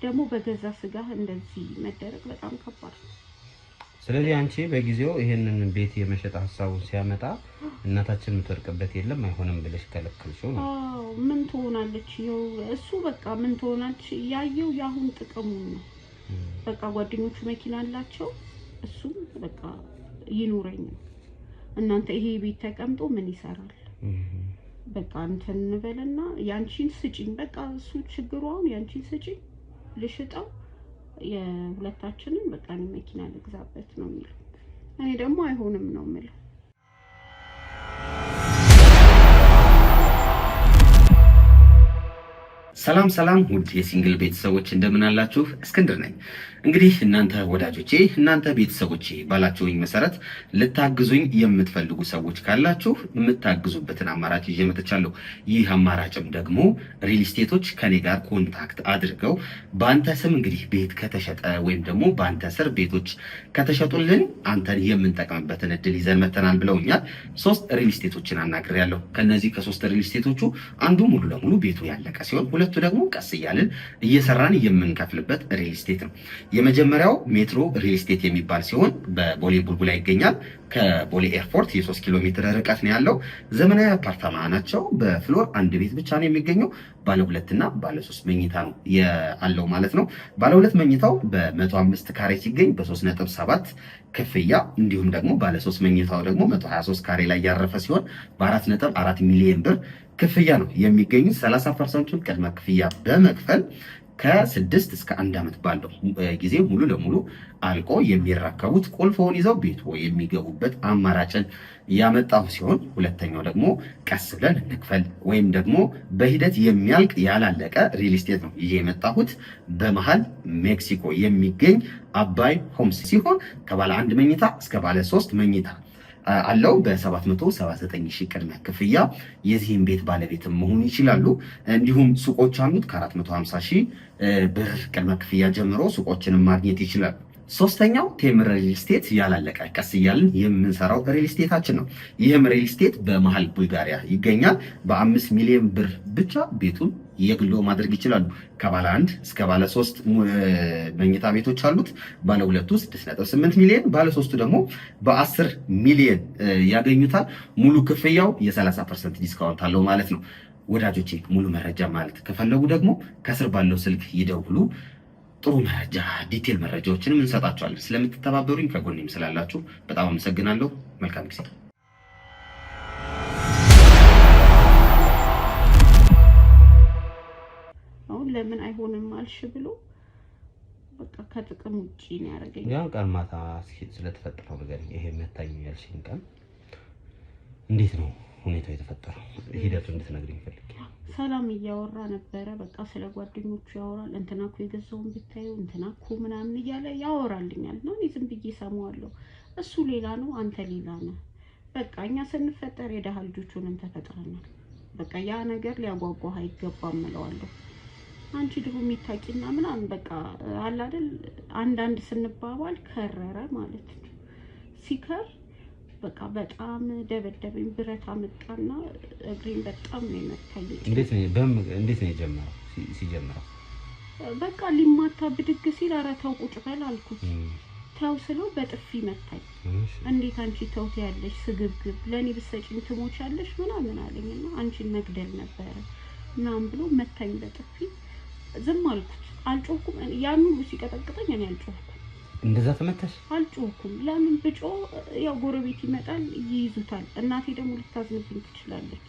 ደግሞ በገዛ ስጋ እንደዚህ መደረግ በጣም ከባድ ነው ስለዚህ አንቺ በጊዜው ይሄንን ቤት የመሸጥ ሐሳቡን ሲያመጣ እናታችን የምትወርቅበት የለም አይሆንም ብለሽ ከለከልሽው ነው ምን ትሆናለች ይው እሱ በቃ ምን ትሆናለች ያየው ያሁን ጥቅሙ ነው በቃ ጓደኞቹ መኪና አላቸው እሱ በቃ ይኑረኝ እናንተ ይሄ ቤት ተቀምጦ ምን ይሰራል በቃ እንትን እንበልና ያንቺን ስጪኝ በቃ እሱ ችግሩን ያንቺን ስጪኝ ልሽጣው የሁለታችንን በቃ ነው መኪና ልግዛበት ነው የሚለው እኔ ደግሞ አይሆንም ነው የምለው ሰላም ሰላም ውድ የሲንግል ቤተሰቦች እንደምን አላችሁ? እስክንድር ነኝ። እንግዲህ እናንተ ወዳጆቼ እናንተ ቤተሰቦቼ ባላችሁኝ መሰረት ልታግዙኝ የምትፈልጉ ሰዎች ካላችሁ የምታግዙበትን አማራጭ ይዤ መጥቻለሁ። ይህ አማራጭም ደግሞ ሪል ስቴቶች ከኔ ጋር ኮንታክት አድርገው በአንተ ስም እንግዲህ ቤት ከተሸጠ ወይም ደግሞ በአንተ ስር ቤቶች ከተሸጡልን አንተን የምንጠቀምበትን እድል ይዘን መተናል ብለውኛል። 3 ሪል ስቴቶችን አናግሬያለሁ። ከነዚህ ከ3 ሪል ስቴቶቹ አንዱ ሙሉ ለሙሉ ቤቱ ያለቀ ሲሆን ሁለቱ ደግሞ ቀስ እያልን እየሰራን የምንከፍልበት ሪል ስቴት ነው። የመጀመሪያው ሜትሮ ሪል ስቴት የሚባል ሲሆን በቦሌ ቡልቡላ ይገኛል። ከቦሌ ኤርፖርት የ3 ኪሎ ሜትር ርቀት ነው ያለው። ዘመናዊ አፓርታማ ናቸው። በፍሎር አንድ ቤት ብቻ ነው የሚገኘው። ባለ 2 እና ባለ 3 መኝታ ነው ያለው ማለት ነው። ባለ 2 መኝታው በ105 ካሬ ሲገኝ በ3.7 ክፍያ፣ እንዲሁም ደግሞ ባለ 3 መኝታው ደግሞ 123 ካሬ ላይ ያረፈ ሲሆን በ4.4 ሚሊዮን ብር ክፍያ ነው የሚገኙት። 30% ቅድመ ክፍያ በመክፈል ከ6 እስከ 1 ዓመት ባለው ጊዜ ሙሉ ለሙሉ አልቆ የሚረከቡት ቁልፎን ይዘው ቤቱ የሚገቡበት አማራጭን ያመጣው ሲሆን ሁለተኛው ደግሞ ቀስ ብለን እንክፈል ወይም ደግሞ በሂደት የሚያልቅ ያላለቀ ሪል ስቴት ነው ይሄ የመጣሁት። በመሃል ሜክሲኮ የሚገኝ አባይ ሆምስ ሲሆን ከባለ 1 መኝታ እስከ ባለ 3 መኝታ አለው። በ779 ሺህ ቅድመ ክፍያ የዚህን ቤት ባለቤት መሆን ይችላሉ። እንዲሁም ሱቆች አሉት። ከ450 ሺህ ብር ቅድመ ክፍያ ጀምሮ ሱቆችንም ማግኘት ይችላሉ። ሶስተኛው ቴምር ሪል ስቴት ያላለቀ ቀስ እያልን የምንሰራው ሪል ስቴታችን ነው። ይህም ሪል ስቴት በመሃል ቡልጋሪያ ይገኛል። በ5 ሚሊዮን ብር ብቻ ቤቱን የግሎ ማድረግ ይችላሉ። ከባለ 1 እስከ ባለ 3 መኝታ ቤቶች አሉት። ባለ 2 6.8 ሚሊዮን፣ ባለ 3 ደግሞ በ10 ሚሊዮን ያገኙታል። ሙሉ ክፍያው የ30% ዲስካውንት አለው ማለት ነው። ወዳጆቼ ሙሉ መረጃ ማለት ከፈለጉ ደግሞ ከስር ባለው ስልክ ይደውሉ። ጥሩ መረጃ ዲቴል መረጃዎችንም እንሰጣቸዋለን። ስለምትተባበሩኝ ከጎኔም ስላላችሁ በጣም አመሰግናለሁ። መልካም ጊዜ። አሁን ለምን አይሆንም አልሽ ብሎ በቃ ከጥቅም ውጪ ነው ያደረገኝ። ያን ቀን ማታ ስለተፈጠረው ነገር ይሄ መታኝ ያልሽኝ ቀን እንዴት ነው ሁኔታው የተፈጠረው? ሂደቱ እንድትነግሪኝ ፈልጌ። ሰላም እያወራ ነበረ። በቃ ስለ ጓደኞቹ ያወራል። እንትና እኮ የገዛውን ብታዩ እንትና እኮ ምናምን እያለ ያወራልኛል ነው። እኔ ዝም ብዬ ሰማዋለሁ። እሱ ሌላ ነው፣ አንተ ሌላ ነህ። በቃ እኛ ስንፈጠር የደሃ ልጆች ሆነን ተፈጥረናል። በቃ ያ ነገር ሊያጓጓህ አይገባም እለዋለሁ። አንቺ ደግሞ የሚታቂና ምናምን በቃ አለ አይደል፣ አንዳንድ ስንባባል ከረረ ማለት ነው። ሲከር በቃ በጣም ደበደበኝ። ብረት አመጣና እግሬን በጣም ነው የመታኝ። እንዴት ነው የጀመረው? ሲጀምረው በቃ ሊማታ ብድግ ሲል ኧረ ተው ቁጭ በል አልኩት። ተው ስለው በጥፊ መታኝ። እንዴት አንቺ ተው ትያለሽ? ስግብግብ ለኔ ብትሰጪኝ ትሞቻለሽ ምናምን አለኝና አንቺን መግደል ነበረ ምናምን ብሎ መታኝ በጥፊ። ዝም አልኩት፣ አልጮህኩም። ያን ሁሉ ሲቀጠቅጠኝ እኔ አልጮህኩም። እንደዛ ተመታሽ? አልጮህኩም። ለምን ብጮ ያው ጎረቤት ይመጣል ይይዙታል። እናቴ ደግሞ ልታዝንብኝ ትችላለች።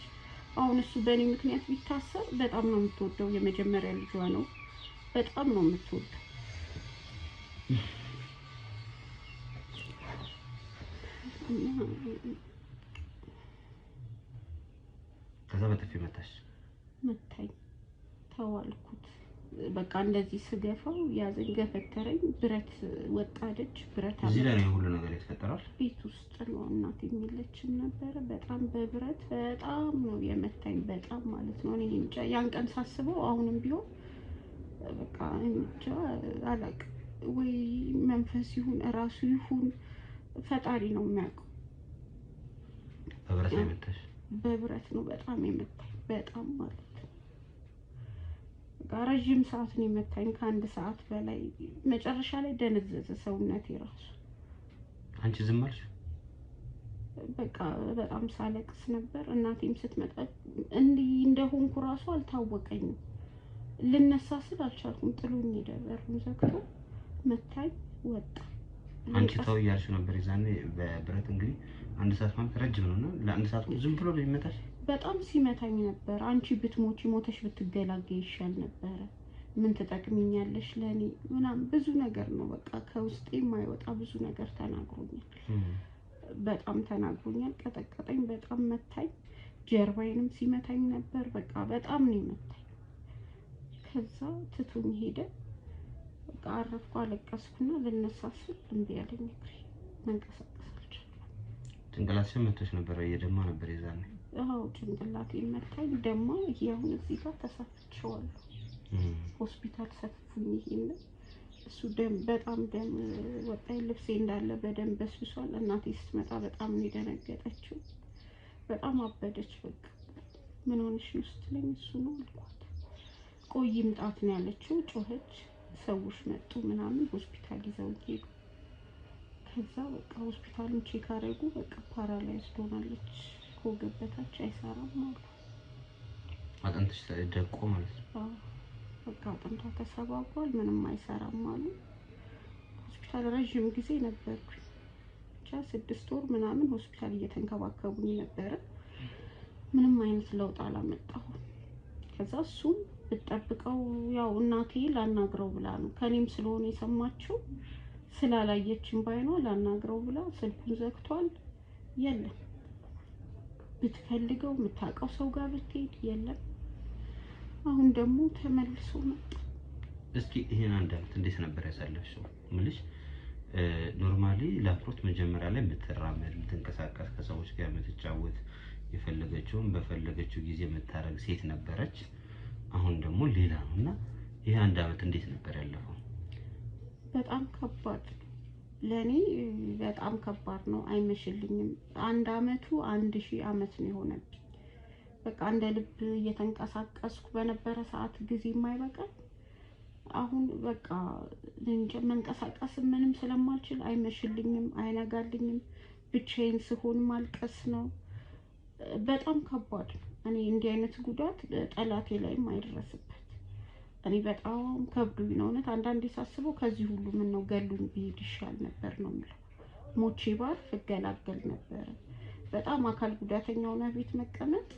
አሁን እሱ በእኔ ምክንያት ቢታሰር በጣም ነው የምትወደው። የመጀመሪያ ልጇ ነው። በጣም ነው የምትወደው። ከዛ በጥፊ መታሽ? መታኝ። ተዋልኩት። በቃ እንደዚህ ስገፋው ያዘኝ፣ ገፈተረኝ። ብረት ወጣደች። ብረት እዚህ ላይ ነው ሁሉ ነገር የተፈጠረው። ቤት ውስጥ ነው። እናቴ የሚለችም ነበረ። በጣም በብረት በጣም ነው የመታኝ። በጣም ማለት ነው። እኔ እንጃ ያን ቀን ሳስበው አሁንም ቢሆን በቃ እንጃ አላውቅም። ወይ መንፈስ ይሁን እራሱ ይሁን ፈጣሪ ነው የሚያውቀው። በብረት የመታሽ? በብረት ነው በጣም የመታኝ። በጣም ማለት ረዥም ሰዓት ነው የመታኝ። ከ1 ሰዓት በላይ። መጨረሻ ላይ ደነዘዘ ሰውነቴ ራሱ። አንቺ ዝም አልሽ? በቃ በጣም ሳለቅስ ነበር። እናቴም ስትመጣ እንዲህ እንደሆንኩ ራሱ አልታወቀኝም። ልነሳ ስል አልቻልኩም። ጥሎኝ ሄደ። በሩን ዘግቶ መታኝ፣ ወጣ። አንቺ ተው እያልሽ ነበር የዛኔ በብረት እንግዲህ 1 ሰዓት ማለት ረጅም ነውና ለ1 ሰዓት ዝም ብሎ ነው የሚመታሽ? በጣም ሲመታኝ ነበር። አንቺ ብትሞቺ ሞተሽ ብትገላገይ ይሻል ነበረ። ምን ትጠቅሚኛለሽ ለኔ ምናምን ብዙ ነገር ነው በቃ ከውስጤ የማይወጣ ብዙ ነገር ተናግሮኛል። በጣም ተናግሮኛል። ቀጠቀጠኝ፣ በጣም መታኝ። ጀርባዬንም ሲመታኝ ነበር። በቃ በጣም ነው የመታኝ። ከዛ ትቶኝ ሄደ። በቃ አረፍኩ፣ አለቀስኩና ልነሳ ስል እምቢ አለኝ እግሬ። መንቀሳቀስ አልቻልኩም። ጭንቅላትሽን መቶሽ ነበር? እየደማ ነበር የዛኔ? አዎ ጭንቅላቴን መታኝ። ደማ ይሄውን እዚህ ጋር ተሳፍቼዋለሁ። ሆስፒታል ሰፍፉኝ። ይሄን እሱ ደም በጣም ደም ወጣኝ። ልብሴ እንዳለ በደም በስብሷል። እናቴ ስትመጣ በጣም ነው የደነገጠችው። በጣም አበደች። በቃ ምን ሆነሽ ነው ስትለኝ እሱ ነው አልኳት። ቆይ ምጣት ነው ያለችው። ጮኸች። ሰዎች መጡ ምናምን ሆስፒታል ይዘው ሄዱ። ከዛ በቃ ሆስፒታልን ቼክ አደረጉ። በቃ ፓራላይዝድ ሆናለች። ከወገብ በታች አይሰራም አሉ። አጥንትሽ ደቆ ማለት ነው? በቃ አጥንቷ ተሰባብሯል፣ ምንም አይሰራም አሉ። ሆስፒታል ረጅም ጊዜ ነበርኩኝ። ብቻ 6 ወር ምናምን ሆስፒታል እየተንከባከቡኝ ነበረ። ምንም አይነት ለውጥ አላመጣሁም። ከዛ እሱም ብጠብቀው ያው እናቴ ላናግረው ብላ ነው ከኔም ስለሆነ የሰማችው ስላላየችን ባይኗ ላናግረው ብላ ስልኩን ዘግቷል። የለም ብትፈልገው የምታውቀው ሰው ጋር ብትሄድ የለም። አሁን ደግሞ ተመልሶ መጣ። እስኪ ይሄን አንድ አመት እንዴት ነበር ያሳለፍሽው? ምልሽ ኖርማሊ ላፕሮት መጀመሪያ ላይ የምትራመድ የምትንቀሳቀስ ከሰዎች ጋር የምትጫወት የፈለገችውን በፈለገችው ጊዜ የምታረግ ሴት ነበረች። አሁን ደግሞ ሌላ ነውና ይሄ አንድ አመት እንዴት ነበር ያለፈው? በጣም ከባድ ለኔ በጣም ከባድ ነው። አይመሽልኝም። አንድ አመቱ 1000 አመት ነው የሆነብኝ። በቃ እንደ ልብ እየተንቀሳቀስኩ በነበረ ሰዓት ጊዜ የማይበቃል። አሁን በቃ እንጀ መንቀሳቀስ ምንም ስለማልችል አይመሽልኝም፣ አይነጋልኝም። ብቻዬን ስሆን ማልቀስ ነው። በጣም ከባድ ነው። እኔ እንዲህ አይነት ጉዳት ጠላቴ ላይም አይደረስበት። እኔ በጣም ከብዶኝ ነው እውነት። አንዳንዴ ሳስበው ከዚህ ሁሉ ምን ነው ገሉኝ ብሄድ ይሻል ነበር ነው የምለው። ሞቼ ባርፍ እገላገል ነበር። በጣም አካል ጉዳተኛ ሆነ ቤት መቀመጥ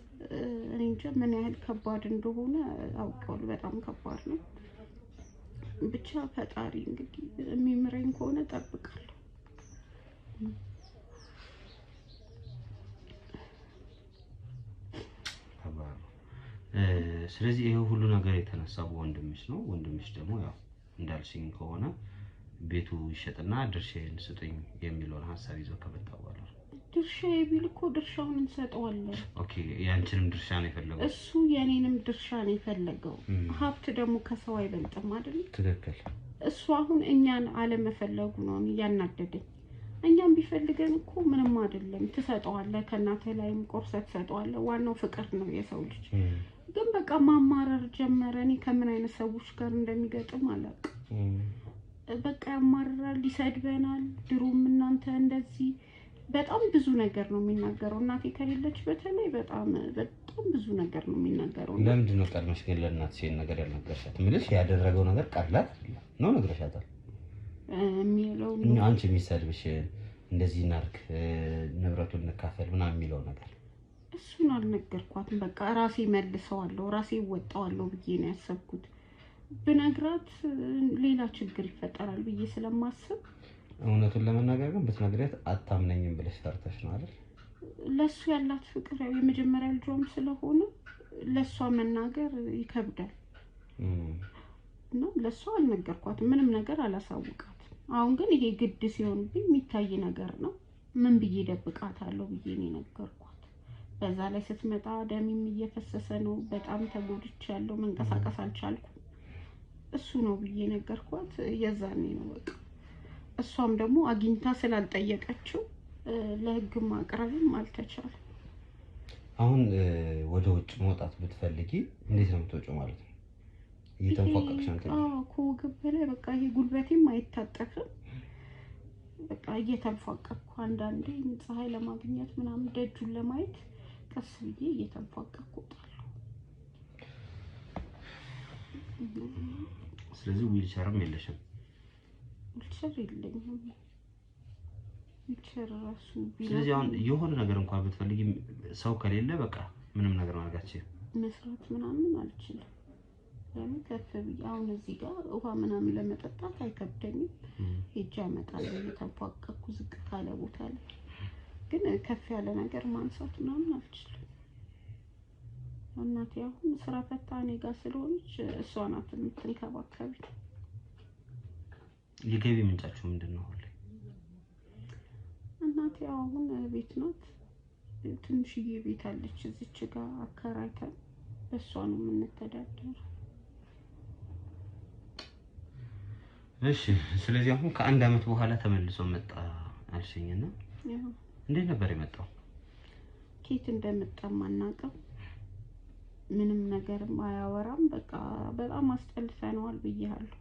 እኔ እንጃ ምን ያህል ከባድ እንደሆነ አውቀዋለሁ። በጣም ከባድ ነው። ብቻ ፈጣሪ እንግዲህ የሚምረኝ ከሆነ እጠብቃለሁ። ስለዚህ ይሄ ሁሉ ነገር የተነሳው ወንድምሽ ነው። ወንድምሽ ደግሞ ያው እንዳልሽኝ ከሆነ ቤቱ ይሸጥና ድርሻዬን ስጡኝ የሚለውን ሐሳብ ይዞ ከመጣ በኋላ ድርሻዬ ቢል እኮ ድርሻውን እንሰጠዋለን። ኦኬ ያንቺንም ድርሻ ነው የፈለገው? እሱ የኔንም ድርሻ ነው የፈለገው። ሀብት ደግሞ ከሰው አይበልጥም አይደል? ትክክል። እሱ አሁን እኛን አለመፈለጉ ነው ያናደደኝ። እኛም ቢፈልገን እኮ ምንም አይደለም፣ ትሰጠዋለህ። ከእናትህ ላይም ቆርሰህ ትሰጠዋለህ። ዋናው ፍቅር ነው የሰው ልጅ። ግን በቃ ማማረር ጀመረ። እኔ ከምን አይነት ሰዎች ጋር እንደሚገጥም አላውቅም። በቃ ያማርራል፣ ይሰድበናል። ድሮም እናንተ እንደዚህ በጣም ብዙ ነገር ነው የሚናገረው። እናቴ ከሌለች በተለይ በጣም ብዙ ነገር ነው የሚናገረው። ለምንድን ነው ቀድመሽ ግን ለእናትሽ ይሄን ነገር ያልነገርሻት? ምልሽ ያደረገው ነገር ቀላል ነው ነግረሻታል? የሚለው አንቺ የሚሰድብሽ እንደዚህ እናድርግ ንብረቱን እንካፈል ምናምን የሚለው ነገር እሱን አልነገርኳትም። በቃ ራሴ መልሰዋለሁ፣ ራሴ ወጣዋለሁ ብዬ ነው ያሰብኩት። ብነግራት ሌላ ችግር ይፈጠራል ብዬ ስለማስብ እውነቱን ለመናገር ግን ብትነግሪያት አታምነኝም ብለሽ ፈርተሽ ነው አይደል? ለሱ ያላት ፍቅር ያው የመጀመሪያ ልጇም ስለሆነ ለሷ መናገር ይከብዳል እና ለሷ አልነገርኳትም። ምንም ነገር አላሳውቃትም። አሁን ግን ይሄ ግድ ሲሆንብኝ የሚታይ ነገር ነው። ምን ብዬ ደብቃታለሁ ብዬ ነው የነገርኳት። በዛ ላይ ስትመጣ ደሜም እየፈሰሰ ነው። በጣም ተጎድቻለሁ። መንቀሳቀስ አልቻልኩም። እሱ ነው ብዬ ነገርኳት። የዛኔ ነው በቃ እሷም ደግሞ አግኝታ ስላልጠየቀችው ለህግ ማቅረብም አልተቻለም። አሁን ወደ ውጭ መውጣት ብትፈልጊ እንዴት ነው የምትወጪው ማለት ነው? እየተንፏቀቅሽ ነው? ከወገብ በላይ በቃ ይሄ ጉልበቴም አይታጠፍም። በቃ እየተንፏቀቅኩ አንዳንዴ ፀሐይ ለማግኘት ምናምን ደጁን ለማየት ቀስ ብዬ እየተንፏቀቅኩ እወጣለሁ። ስለዚህ ዊልቸርም የለሽም? ዊልቸር የለኝም። ዊልቸር ራሱ ስለዚህ አሁን የሆነ ነገር እንኳን ብትፈልጊ ሰው ከሌለ በቃ ምንም ነገር ማድረግ አትችይም? መስራት ምናምን አልችልም። ለምን ከፍ ብዬ አሁን እዚህ ጋር ውሃ ምናምን ለመጠጣት አይከብደኝም። ሄጄ አመጣለሁ እየተንፏቀቅኩ ዝቅ ካለ ቦታ ላይ። ግን ከፍ ያለ ነገር ማንሳት ምናምን አልችልም። እናቴ አሁን ስራ ፈታ እኔ ጋር ስለሆነች እሷ ናት የምትንከባከቢ። የገቢ ምንጫችሁ ምንድነው? ሁሌ እናቴ አሁን ቤት ናት። ትንሽዬ ቤት አለች እዚች ጋር አከራይተን በሷ ነው የምንተዳደረው። እሺ ስለዚህ አሁን ከአንድ አመት በኋላ ተመልሶ መጣ አልሽኝና እንዴት ነበር የመጣው? ኬት እንደመጣም አናውቅም። ምንም ነገር አያወራም። በቃ በጣም አስጠልፈነዋል ብያለሁ።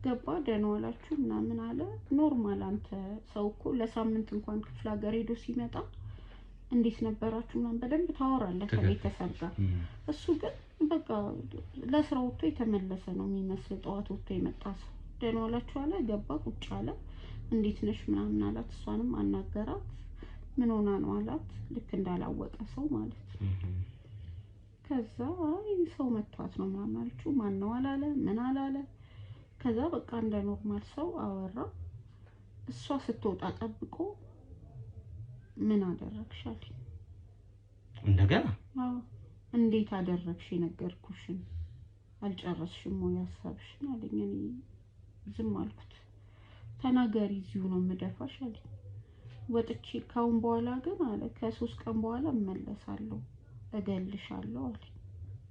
ገባ ደህና ዋላችሁ ምናምን አለ። ኖርማል አንተ ሰው እኮ ለሳምንት እንኳን ክፍለ ሀገር ሄዶ ሲመጣ እንዴት ነበራችሁ ምናምን በደንብ ታወራለህ ከቤተሰብ ጋር። እሱ ግን በቃ ለስራ ወጥቶ የተመለሰ ነው የሚመስለው። ጠዋት ወጥቶ የመጣ ሰው ደህና ዋላችሁ አለ። ገባ ቁጭ አለ። እንዴት ነሽ ምናምን አላት። እሷንም አናገራት። ምን ሆና ነው አላት። ልክ እንዳላወቀ ሰው ማለት ነው። ከዛ አይ ሰው መቷት ነው ምናምን አለችው። ማን ነው አላለ ምን አላለ። ከዛ በቃ እንደ ኖርማል ሰው አወራ። እሷ ስትወጣ ጠብቆ ምን አደረግሻል እንደገና? አዎ እንዴት አደረግሽ? የነገርኩሽን አልጨረስሽም ወይ ሀሳብሽን አለኝ። እኔ ዝም አልኩት። ተናገሪ እዚሁ ነው የምደፋሽ አለኝ። ወጥቼ ካሁን በኋላ ግን አለ ከ3 ቀን በኋላ እመለሳለሁ እገልሻለሁ አለኝ።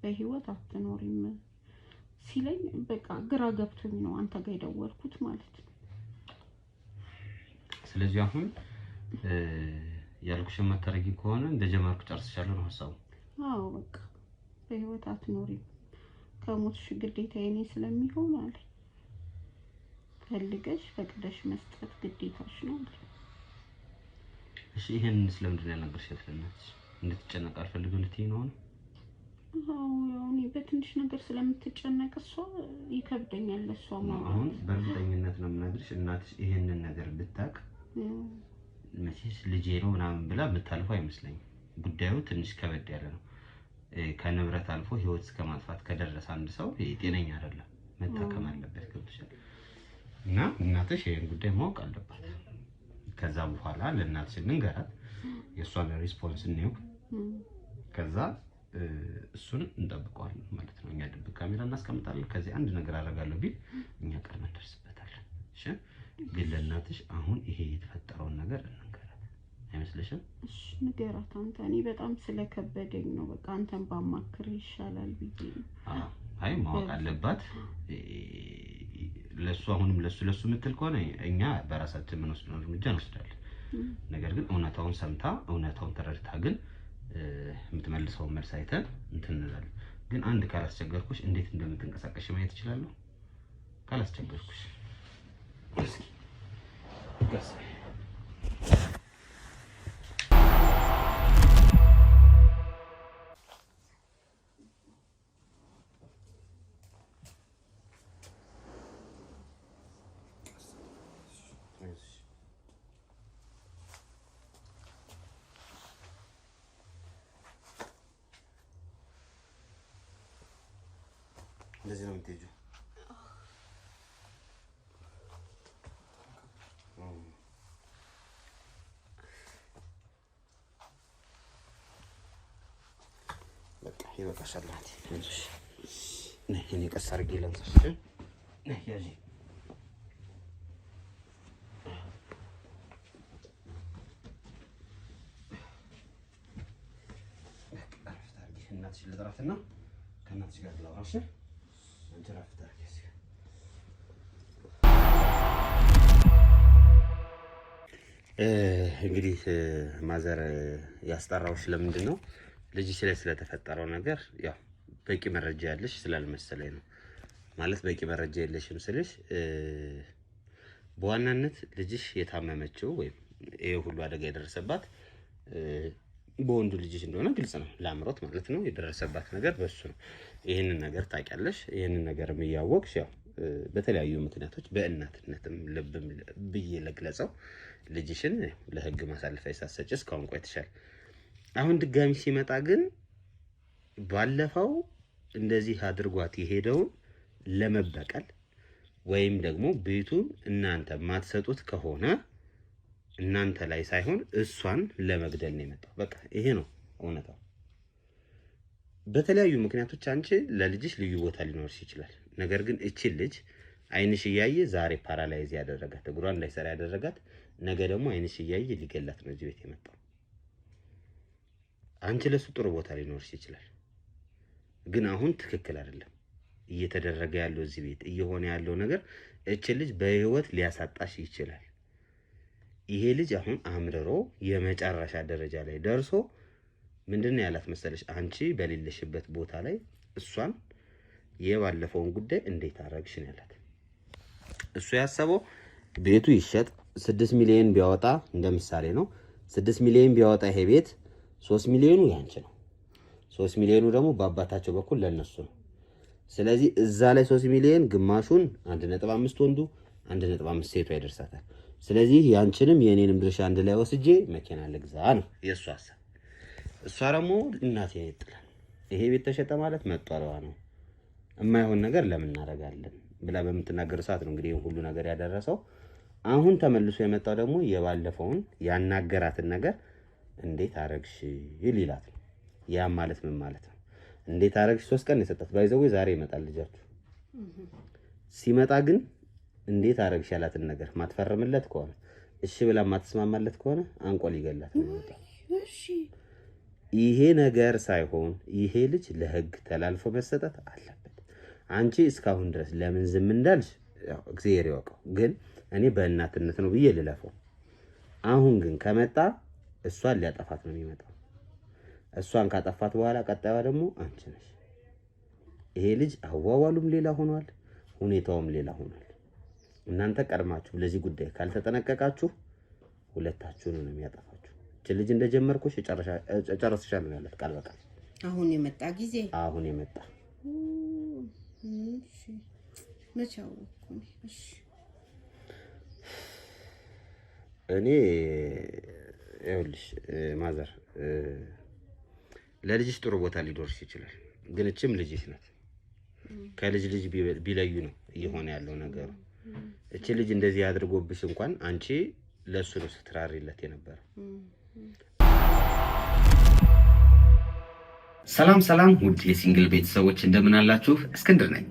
በህይወት አትኖሪም ሲለኝ በቃ ግራ ገብቶኝ ነው አንተ ጋር የደወልኩት ማለት ነው። ስለዚህ አሁን ያልኩሽን ማታረጊ ከሆነ እንደጀመርኩ ጨርሰሻለሁ ነው ሀሳቡ? አዎ በቃ በህይወት አትኖሪም ከሞትሽ ግዴታ የኔ ስለሚሆን አለኝ። ፈልገሽ ፈቅደሽ መስጠት ግዴታሽ ነው አለኝ። እሺ ይሄን ስለምንድን ነው ያልነገርሻት? ለእናትሽ እንድትጨነቅ አልፈልግም ልትይ ነው? አዎ ያው እኔ በትንሽ ነገር ስለምትጨነቅ እሷ ይከብደኛል ለሷ ማለት። አሁን በእርግጠኝነት ነው የምነግርሽ እናትሽ ይሄንን ነገር ብታውቅ መቼስ ልጄ ነው ምናምን ብላ የምታልፈው አይመስለኝም። ጉዳዩ ትንሽ ከበድ ያለ ነው። ከንብረት አልፎ ህይወት እስከ ማጥፋት ከደረሰ አንድ ሰው ጤነኛ አይደለም፣ መታከም አለበት። ገብቶሻል? እና እናትሽ ይሄን ጉዳይ ማወቅ አለባት። ከዛ በኋላ ለእናትሽ እንንገራት፣ የእሷን ሪስፖንስ እንየው። ከዛ እሱን እንጠብቀዋለን ማለት ነው። እኛ ድብቅ ካሜራ እናስቀምጣለን። ከዚህ አንድ ነገር አደርጋለሁ ቢል እኛ ቀድመን እንደርስበታለን። እሺ ግን ለእናትሽ አሁን ይሄ የተፈጠረውን ነገር እንንገራት አይመስልሽም? እሺ ንገራት አንተ። እኔ በጣም ስለከበደኝ ነው በቃ አንተን ባማክር ይሻላል ብዬ ነው። አይ ማወቅ አለባት። ለሱ አሁንም ለሱ የምትል ከሆነ እኛ በራሳችን የምንወስደው እርምጃ እንወስዳለን። ነገር ግን እውነታውን ሰምታ እውነታውን ተረድታ ግን የምትመልሰው መልስ አይተን እንትን እንላለን። ግን አንድ ካላስቸገርኩሽ እንዴት እንደምትንቀሳቀሽ ማየት እችላለሁ? ካላስቸገርኩሽ እስኪ ጋስ እንደዚህ ነው የምትሄጂው? በቃ ይበቃሻል። እሺ ነይ እኔ ቀስ አድርጌ ላንሳሽ። ነይ ያዢ። እናትሽን ልጥራትና ከእናትሽ ጋር ላውራ። እሺ አንቺ እረፍት አድርጊ። እንግዲህ ማዘር ያስጠራውሽ ለምንድን ነው? ልጅሽ ላይ ስለተፈጠረው ነገር ያው በቂ መረጃ ያለሽ ስላልመሰለኝ ነው። ማለት በቂ መረጃ የለሽም ስልሽ በዋናነት ልጅሽ የታመመችው ወይም ይሄ ሁሉ አደጋ የደረሰባት በወንዱ ልጅሽ እንደሆነ ግልጽ ነው። ለአምሮት ማለት ነው። የደረሰባት ነገር በሱ ነው። ይሄንን ነገር ታውቂያለሽ። ይሄንን ነገርም እያወቅሽ ያው በተለያዩ ምክንያቶች በእናትነትም ልብም ብዬ ለግለጸው ልጅሽን ለህግ ማሳለፍ አይሳሰጭ እስካሁን ቆይተሻል። አሁን ድጋሚ ሲመጣ ግን ባለፈው እንደዚህ አድርጓት የሄደውን ለመበቀል ወይም ደግሞ ቤቱን እናንተ ማትሰጡት ከሆነ እናንተ ላይ ሳይሆን እሷን ለመግደል ነው የመጣው። በቃ ይሄ ነው እውነታው። በተለያዩ ምክንያቶች አንቺ ለልጅሽ ልዩ ቦታ ሊኖርሽ ይችላል። ነገር ግን እቺ ልጅ አይንሽ እያየ ዛሬ ፓራላይዝ ያደረጋት እግሯን እንዳይሰራ ያደረጋት ነገ ደግሞ አይንሽ እያየ ሊገላት ነው እዚህ ቤት የመጣው። አንቺ ለሱ ጥሩ ቦታ ሊኖርሽ ይችላል፣ ግን አሁን ትክክል አይደለም እየተደረገ ያለው እዚህ ቤት እየሆነ ያለው ነገር እቺ ልጅ በህይወት ሊያሳጣሽ ይችላል። ይሄ ልጅ አሁን አምርሮ የመጨረሻ ደረጃ ላይ ደርሶ ምንድነው ያላት መሰለሽ? አንቺ በሌለሽበት ቦታ ላይ እሷን የባለፈውን ጉዳይ እንዴት አረግሽ ነው ያላት። እሱ ያሰበው ቤቱ ይሸጥ 6 ሚሊዮን ቢያወጣ እንደምሳሌ ነው። 6 ሚሊዮን ቢያወጣ ይሄ ቤት 3 ሚሊዮኑ ያንቺ ነው። 3 ሚሊዮኑ ደግሞ በአባታቸው በኩል ለነሱ ነው። ስለዚህ እዛ ላይ 3 ሚሊዮን ግማሹን 1.5 ወንዱ 1.5 ሴቷ ይደርሳታል። ስለዚህ ያንቺንም የኔንም ድርሻ አንድ ላይ ወስጄ መኪና ልግዛ ነው የሱ ሐሳብ። እሷ ደግሞ እናቴ ይጥላል ይሄ ቤት ተሸጠ ማለት መጣለዋ ነው የማይሆን ነገር ለምን እናደርጋለን ብላ በመተናገር ሰዓት ነው እንግዲህ ሁሉ ነገር ያደረሰው። አሁን ተመልሶ የመጣው ደግሞ የባለፈውን ያናገራትን ነገር እንዴት አረግሽ ይላል። ያ ማለት ምን ማለት ነው? እንዴት አረግሽ 3 ቀን የሰጣት ባይዘው ዛሬ ይመጣል ልጃችሁ። ሲመጣ ግን እንዴት አረግሽ ያላትን ነገር ማትፈርምለት ከሆነ እሺ ብላ ማትስማማለት ከሆነ አንቆል ይገላት ነው የሚመጣው። እሺ ይሄ ነገር ሳይሆን ይሄ ልጅ ለህግ ተላልፎ መሰጠት አለበት። አንቺ እስካሁን ድረስ ለምን ዝም እንዳልሽ ያው እግዚአብሔር ያውቀው፣ ግን እኔ በእናትነት ነው ብዬ ልለፈው። አሁን ግን ከመጣ እሷን ሊያጠፋት ነው የሚመጣው። እሷን ካጠፋት በኋላ ቀጣይዋ ደግሞ አንቺ ነሽ። ይሄ ልጅ አዋዋሉም ሌላ ሆኗል፣ ሁኔታውም ሌላ ሆኗል። እናንተ ቀድማችሁ ለዚህ ጉዳይ ካልተጠነቀቃችሁ ሁለታችሁን ነው የሚያጠፋችሁ። እቺ ልጅ እንደጀመርኩሽ ጨርሰሻል ነው ያላት ቃል በቃል። አሁን የመጣ ጊዜ አሁን የመጣ እሺ መቻው እሺ እኔ ይኸውልሽ ማዘር ለልጅሽ ጥሩ ቦታ ሊደርስ ይችላል፣ ግን እቺም ልጅሽ ናት። ከልጅ ልጅ ቢለዩ ነው እየሆነ ያለው ነገር። እቺ ልጅ እንደዚህ አድርጎብሽ እንኳን አንቺ ለሱ ነው ስትራሪለት የነበረው። ሰላም ሰላም ውድ የሲንግል ቤተሰቦች እንደምን አላችሁ? እስክንድር ነኝ።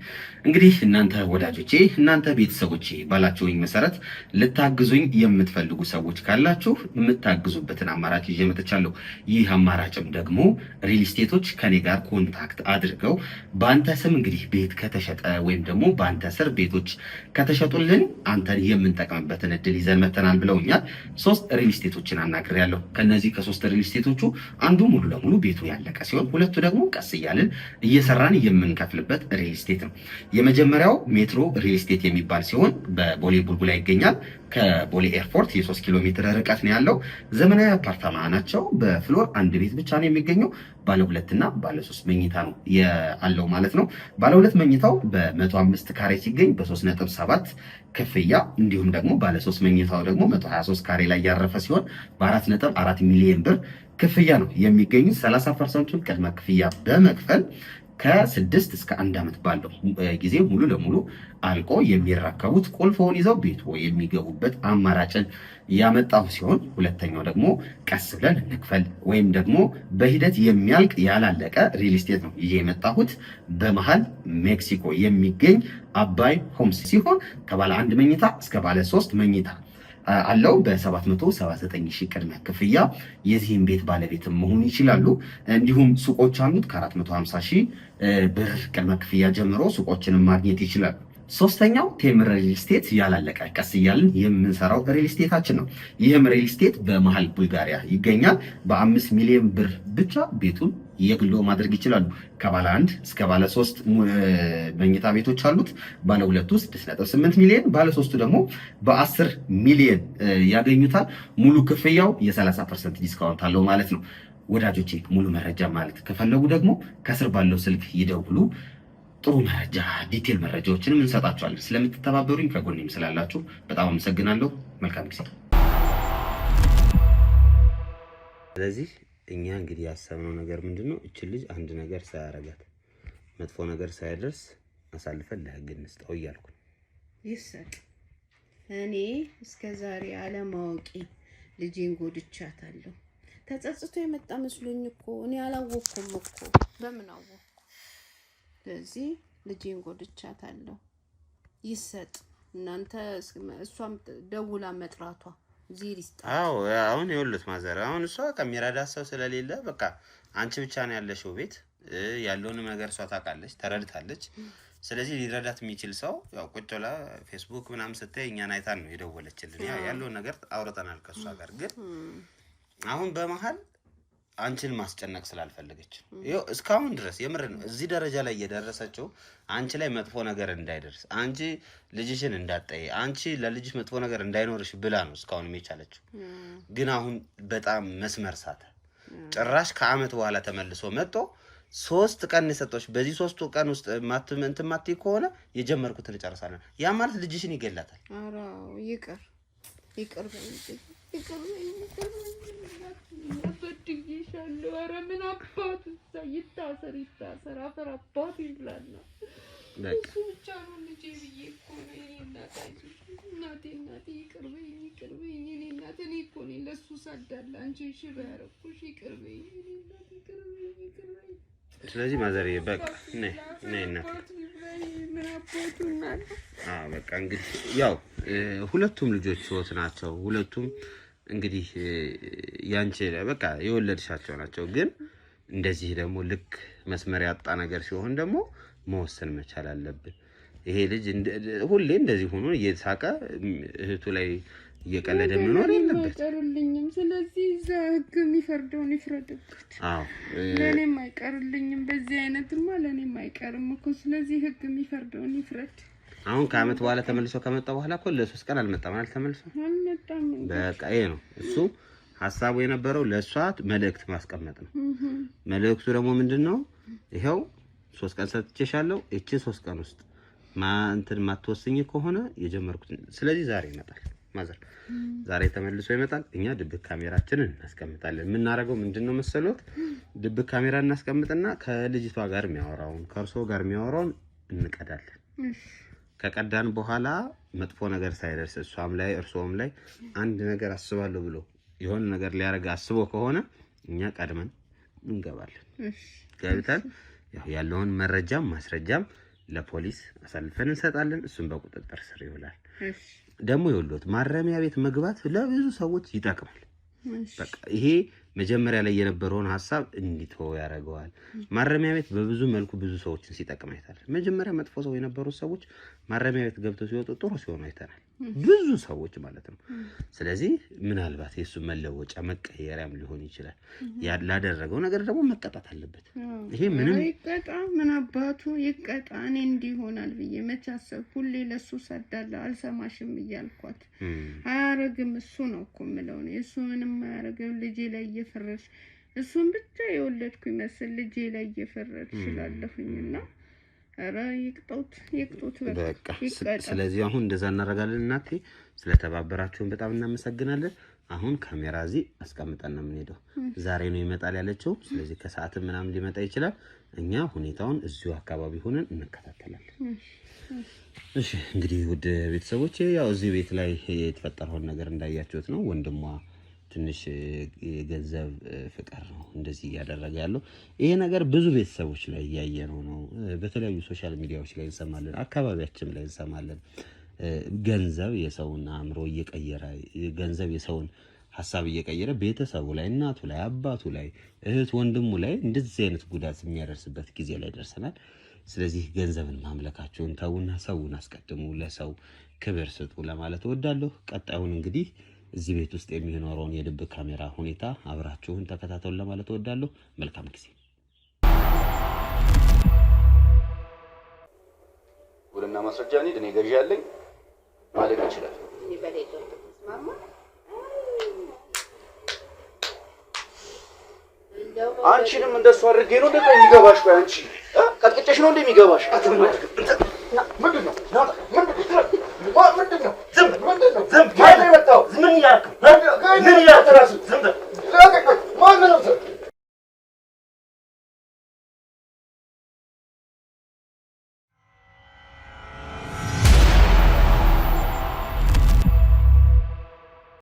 እንግዲህ እናንተ ወዳጆቼ እናንተ ቤተሰቦቼ ባላችሁኝ መሰረት ልታግዙኝ የምትፈልጉ ሰዎች ካላችሁ የምታግዙበትን አማራጭ ይዤ መጥቻለሁ። ይህ አማራጭም ደግሞ ሪል ስቴቶች ከኔ ጋር ኮንታክት አድርገው በአንተ ስም እንግዲህ ቤት ከተሸጠ ወይም ደግሞ በአንተ ስር ቤቶች ከተሸጡልን አንተን የምንጠቅምበትን እድል ይዘን መተናል ብለውኛል። 3 ሪል ስቴቶችን አናግሬያለሁ። ከነዚህ ከ3 ሪል ስቴቶቹ አንዱ ሙሉ ለሙሉ ቤቱ ያለቀ ሲሆን ሁለቱ ደግሞ ቀስ እያልን እየሰራን የምንከፍልበት ሪል ስቴት ነው። የመጀመሪያው ሜትሮ ሪል ስቴት የሚባል ሲሆን በቦሌ ቡልቡላ ይገኛል። ከቦሌ ኤርፖርት የ3 ኪሎ ሜትር ርቀት ነው ያለው። ዘመናዊ አፓርታማ ናቸው። በፍሎር 1 ቤት ብቻ ነው የሚገኘው። ባለ 2 እና ባለ 3 መኝታ ነው ያለው ማለት ነው። ባለ 2 መኝታው በ105 ካሬ ሲገኝ በ3.7 ክፍያ፣ እንዲሁም ደግሞ ባለ 3 መኝታው ደግሞ 123 ካሬ ላይ ያረፈ ሲሆን በ4.4 ሚሊዮን ብር ክፍያ ነው የሚገኙት። 30% ቅድመ ክፍያ በመክፈል ከ6 እስከ 1 ዓመት ባለው ጊዜ ሙሉ ለሙሉ አልቆ የሚረከቡት ቁልፎን ይዘው ቤት የሚገቡበት አማራጭን ያመጣው ሲሆን፣ ሁለተኛው ደግሞ ቀስ ብለን እንክፈል ወይም ደግሞ በሂደት የሚያልቅ ያላለቀ ሪል ስቴት ነው ይሄ የመጣሁት። በመሃል ሜክሲኮ የሚገኝ አባይ ሆምስ ሲሆን ከባለ 1 መኝታ እስከ ባለ 3 መኝታ አለው። በ779 ሺህ ቅድመ ክፍያ የዚህን ቤት ባለቤት መሆን ይችላሉ። እንዲሁም ሱቆች አሉት። ከ450 ሺህ ብር ቅድመ ክፍያ ጀምሮ ሱቆችንም ማግኘት ይችላሉ። ሶስተኛው ቴምር ሪል ስቴት ያላለቀ ቀስ እያልን የምንሰራው ሪል ስቴታችን ነው። ይህም ሪል ስቴት በመሃል ቡልጋሪያ ይገኛል። በ5 ሚሊዮን ብር ብቻ ቤቱን የግሎ ማድረግ ይችላሉ። ከባለ 1 እስከ ባለ 3 መኝታ ቤቶች አሉት። ባለ 2 6.8 ሚሊዮን፣ ባለ 3 ደግሞ በ10 ሚሊዮን ያገኙታል። ሙሉ ክፍያው የ30% ዲስካውንት አለው ማለት ነው። ወዳጆቼ ሙሉ መረጃ ማለት ከፈለጉ ደግሞ ከስር ባለው ስልክ ይደውሉ። ጥሩ መረጃ ዲቴል መረጃዎችንም እንሰጣችኋለን። ስለምትተባበሩኝ ከጎኔም ስላላችሁ በጣም አመሰግናለሁ። መልካም ጊዜ። ስለዚህ እኛ እንግዲህ ያሰብነው ነገር ምንድነው? እቺ ልጅ አንድ ነገር ሳያረጋት መጥፎ ነገር ሳይደርስ አሳልፈን ለህግ እንስጠው እያልኩ ይሰጥ። እኔ እስከዛሬ አለማወቄ ልጄን ጎድቻታለሁ። ተጸጽቶ የመጣ መስሎኝ እኮ እኔ አላወኩም እኮ በምን አወኩ? ስለዚህ ልጄን ጎድቻታለሁ ይሰጥ እናንተ እሷም ደውላ መጥራቷ ዚሪስታ አዎ አሁን ይወሉት ማዘር አሁን እሷ ከሚራዳ ሰው ስለሌለ በቃ አንቺ ብቻ ነው ያለሽው ቤት ያለውን ነገር እሷ ታውቃለች ተረድታለች ስለዚህ ሊረዳት የሚችል ሰው ያው ቁጭ ብላ ፌስቡክ ምናምን ስትይ እኛን አይታን ነው የደወለችልን ያለውን ነገር አውርተናል ከሷ ጋር ግን አሁን በመሃል አንቺን ማስጨነቅ ስላልፈለገች ይኸው እስካሁን ድረስ የምር ነው እዚህ ደረጃ ላይ እየደረሰችው አንቺ ላይ መጥፎ ነገር እንዳይደርስ አንቺ ልጅሽን እንዳጣይ አንቺ ለልጅሽ መጥፎ ነገር እንዳይኖርሽ ብላ ነው እስካሁን የሚቻለችው ግን አሁን በጣም መስመር ሳተ ጭራሽ ከአመት በኋላ ተመልሶ መጥቶ 3 ቀን የሰጠሽ በዚህ 3 ቀን ውስጥ እንትን ማትይ ከሆነ የጀመርኩትን እጨርሳለሁ ያ ማለት ልጅሽን ይገላታል ኧረ ይቅር በድዬሻለሁ ኧረ ምን አባቱ ይታሰር አፈር አባቱ ይብላና እሱ ብቻ ነው ልጄ ብዬ እኮ ነው እናቴ ይቅር በይኝ እኔ እናቴ እኔ እኮ ነኝ ለእሱ ሳዳላ አንቺ እሺ ባያረኩሽ ይቅር በይኝ ስለዚህ ማዘር በቃ ነይ እናቴ ምን አባቱ እናት በቃ እንግዲህ ያው ሁለቱም ልጆች ህይወት ናቸው ሁለቱም እንግዲህ ያንቺ በቃ የወለድሻቸው ናቸው ግን እንደዚህ ደግሞ ልክ መስመር ያጣ ነገር ሲሆን ደግሞ መወሰን መቻል አለብን ይሄ ልጅ ሁሌ እንደዚህ ሆኖ እየሳቀ እህቱ ላይ እየቀለደ መኖር የለበት አይቀርልኝም ስለዚህ ህግ የሚፈርደውን ይፍረድበት ለኔም አይቀርልኝም በዚህ አይነትማ ለኔም አይቀርም እኮ ስለዚህ ህግ የሚፈርደውን ይፍረድ አሁን ከአመት በኋላ ተመልሶ ከመጣ በኋላ እኮ ለ3 ቀን አልመጣም አልመጣም በቃ ይሄ ነው እሱ ሐሳቡ የነበረው ለሷ መልእክት ማስቀመጥ ነው መልእክቱ ደግሞ ምንድነው ይሄው 3 ቀን ሰጥቼሻለሁ እቺ 3 ቀን ውስጥ እንትን ማትወስኝ ከሆነ የጀመርኩት ስለዚህ ዛሬ ይመጣል ማዘር ዛሬ ተመልሶ ይመጣል እኛ ድብቅ ካሜራችንን እናስቀምጣለን ምናረጋው ምንድነው መሰሎት ድብቅ ካሜራ እናስቀምጥና ከልጅቷ ጋር የሚያወራውን ከርሶ ጋር የሚያወራውን እንቀዳለን ከቀዳን በኋላ መጥፎ ነገር ሳይደርስ እሷም ላይ እርሶም ላይ አንድ ነገር አስባለሁ ብሎ ይሆን ነገር ሊያረጋ አስቦ ከሆነ እኛ ቀድመን እንገባለን ገብተን ያለውን መረጃም ማስረጃም ለፖሊስ አሳልፈን እንሰጣለን እሱን በቁጥጥር ስር ይውላል ደግሞ ይወሉት ማረሚያ ቤት መግባት ለብዙ ሰዎች ይጠቅማል በቃ ይሄ መጀመሪያ ላይ የነበረውን ሐሳብ እንዲተው ያረጋዋል ማረሚያ ቤት በብዙ መልኩ ብዙ ሰዎችን ሲጠቅም አይታል መጀመሪያ መጥፎ ሰው የነበሩ ሰዎች ማረሚያ ቤት ገብተው ሲወጡ ጥሩ ሲሆኑ አይተናል ብዙ ሰዎች ማለት ነው ስለዚህ ምናልባት የሱ መለወጫ መቀየሪያም ሊሆን ይችላል ያላደረገው ነገር ደግሞ መቀጣት አለበት ይሄ ምንም ይቀጣ ምን አባቱ ይቀጣ እኔ እንዲሆናል ብዬ መቻሰብ ሁሌ ለሱ ሰዳላ አልሰማሽም ይያልኳት አያረግም እሱ ነው እኮ ምለው ነው እሱ ምንም አያረግም ልጄ ላይ እየፈረሽ እሱን ብቻ የወለድኩ ይመስል ልጄ ላይ እየፈረሽ ይላለሁኝና አራ ይቅጦት በቃ ስለዚህ አሁን እንደዛ እናረጋለን እናቴ ስለተባበራችሁን በጣም እናመሰግናለን አሁን ካሜራ እዚህ አስቀምጠን ነው የምንሄደው ዛሬ ነው ይመጣል ያለችው ስለዚህ ከሰዓት ምናምን ሊመጣ ይችላል እኛ ሁኔታውን እዚሁ አካባቢ ሆነን እንከታተላለን እሺ እንግዲህ ውድ ቤተሰቦቼ ያው እዚህ ቤት ላይ የተፈጠረውን ነገር እንዳያችሁት ነው ወንድሟ ትንሽ ገንዘብ ፍቅር ነው እንደዚህ ያደረገ ያለው ይሄ ነገር ብዙ ቤተሰቦች ላይ ያያየነው ነው በተለያዩ ሶሻል ሚዲያዎች ላይ እንሰማለን አካባቢያችን ላይ እንሰማለን ገንዘብ የሰውን አእምሮ እየቀየረ ገንዘብ የሰውን ሐሳብ እየቀየረ ቤተሰቡ ላይ እናቱ ላይ አባቱ ላይ እህት ወንድሙ ላይ እንደዚህ አይነት ጉዳት የሚያደርስበት ጊዜ ላይ ደርሰናል ስለዚህ ገንዘብን ማምለካቸውን ተውና ሰውን አስቀድሙ ለሰው ክብር ስጡ ለማለት እወዳለሁ ቀጣዩን እንግዲህ እዚህ ቤት ውስጥ የሚኖረውን የድብቅ ካሜራ ሁኔታ አብራችሁን ተከታተሉ ለማለት እወዳለሁ መልካም ጊዜ ወለና ማስረጃ ነኝ እኔ ገዢ ያለኝ ማለት ይችላል ይበለይቶ ተስማማ አንቺንም እንደሱ አድርጌ ነው እንደሚገባሽ ቆይ አንቺ ቀጥቅጨሽ ነው እንደሚገባሽ አትመጣ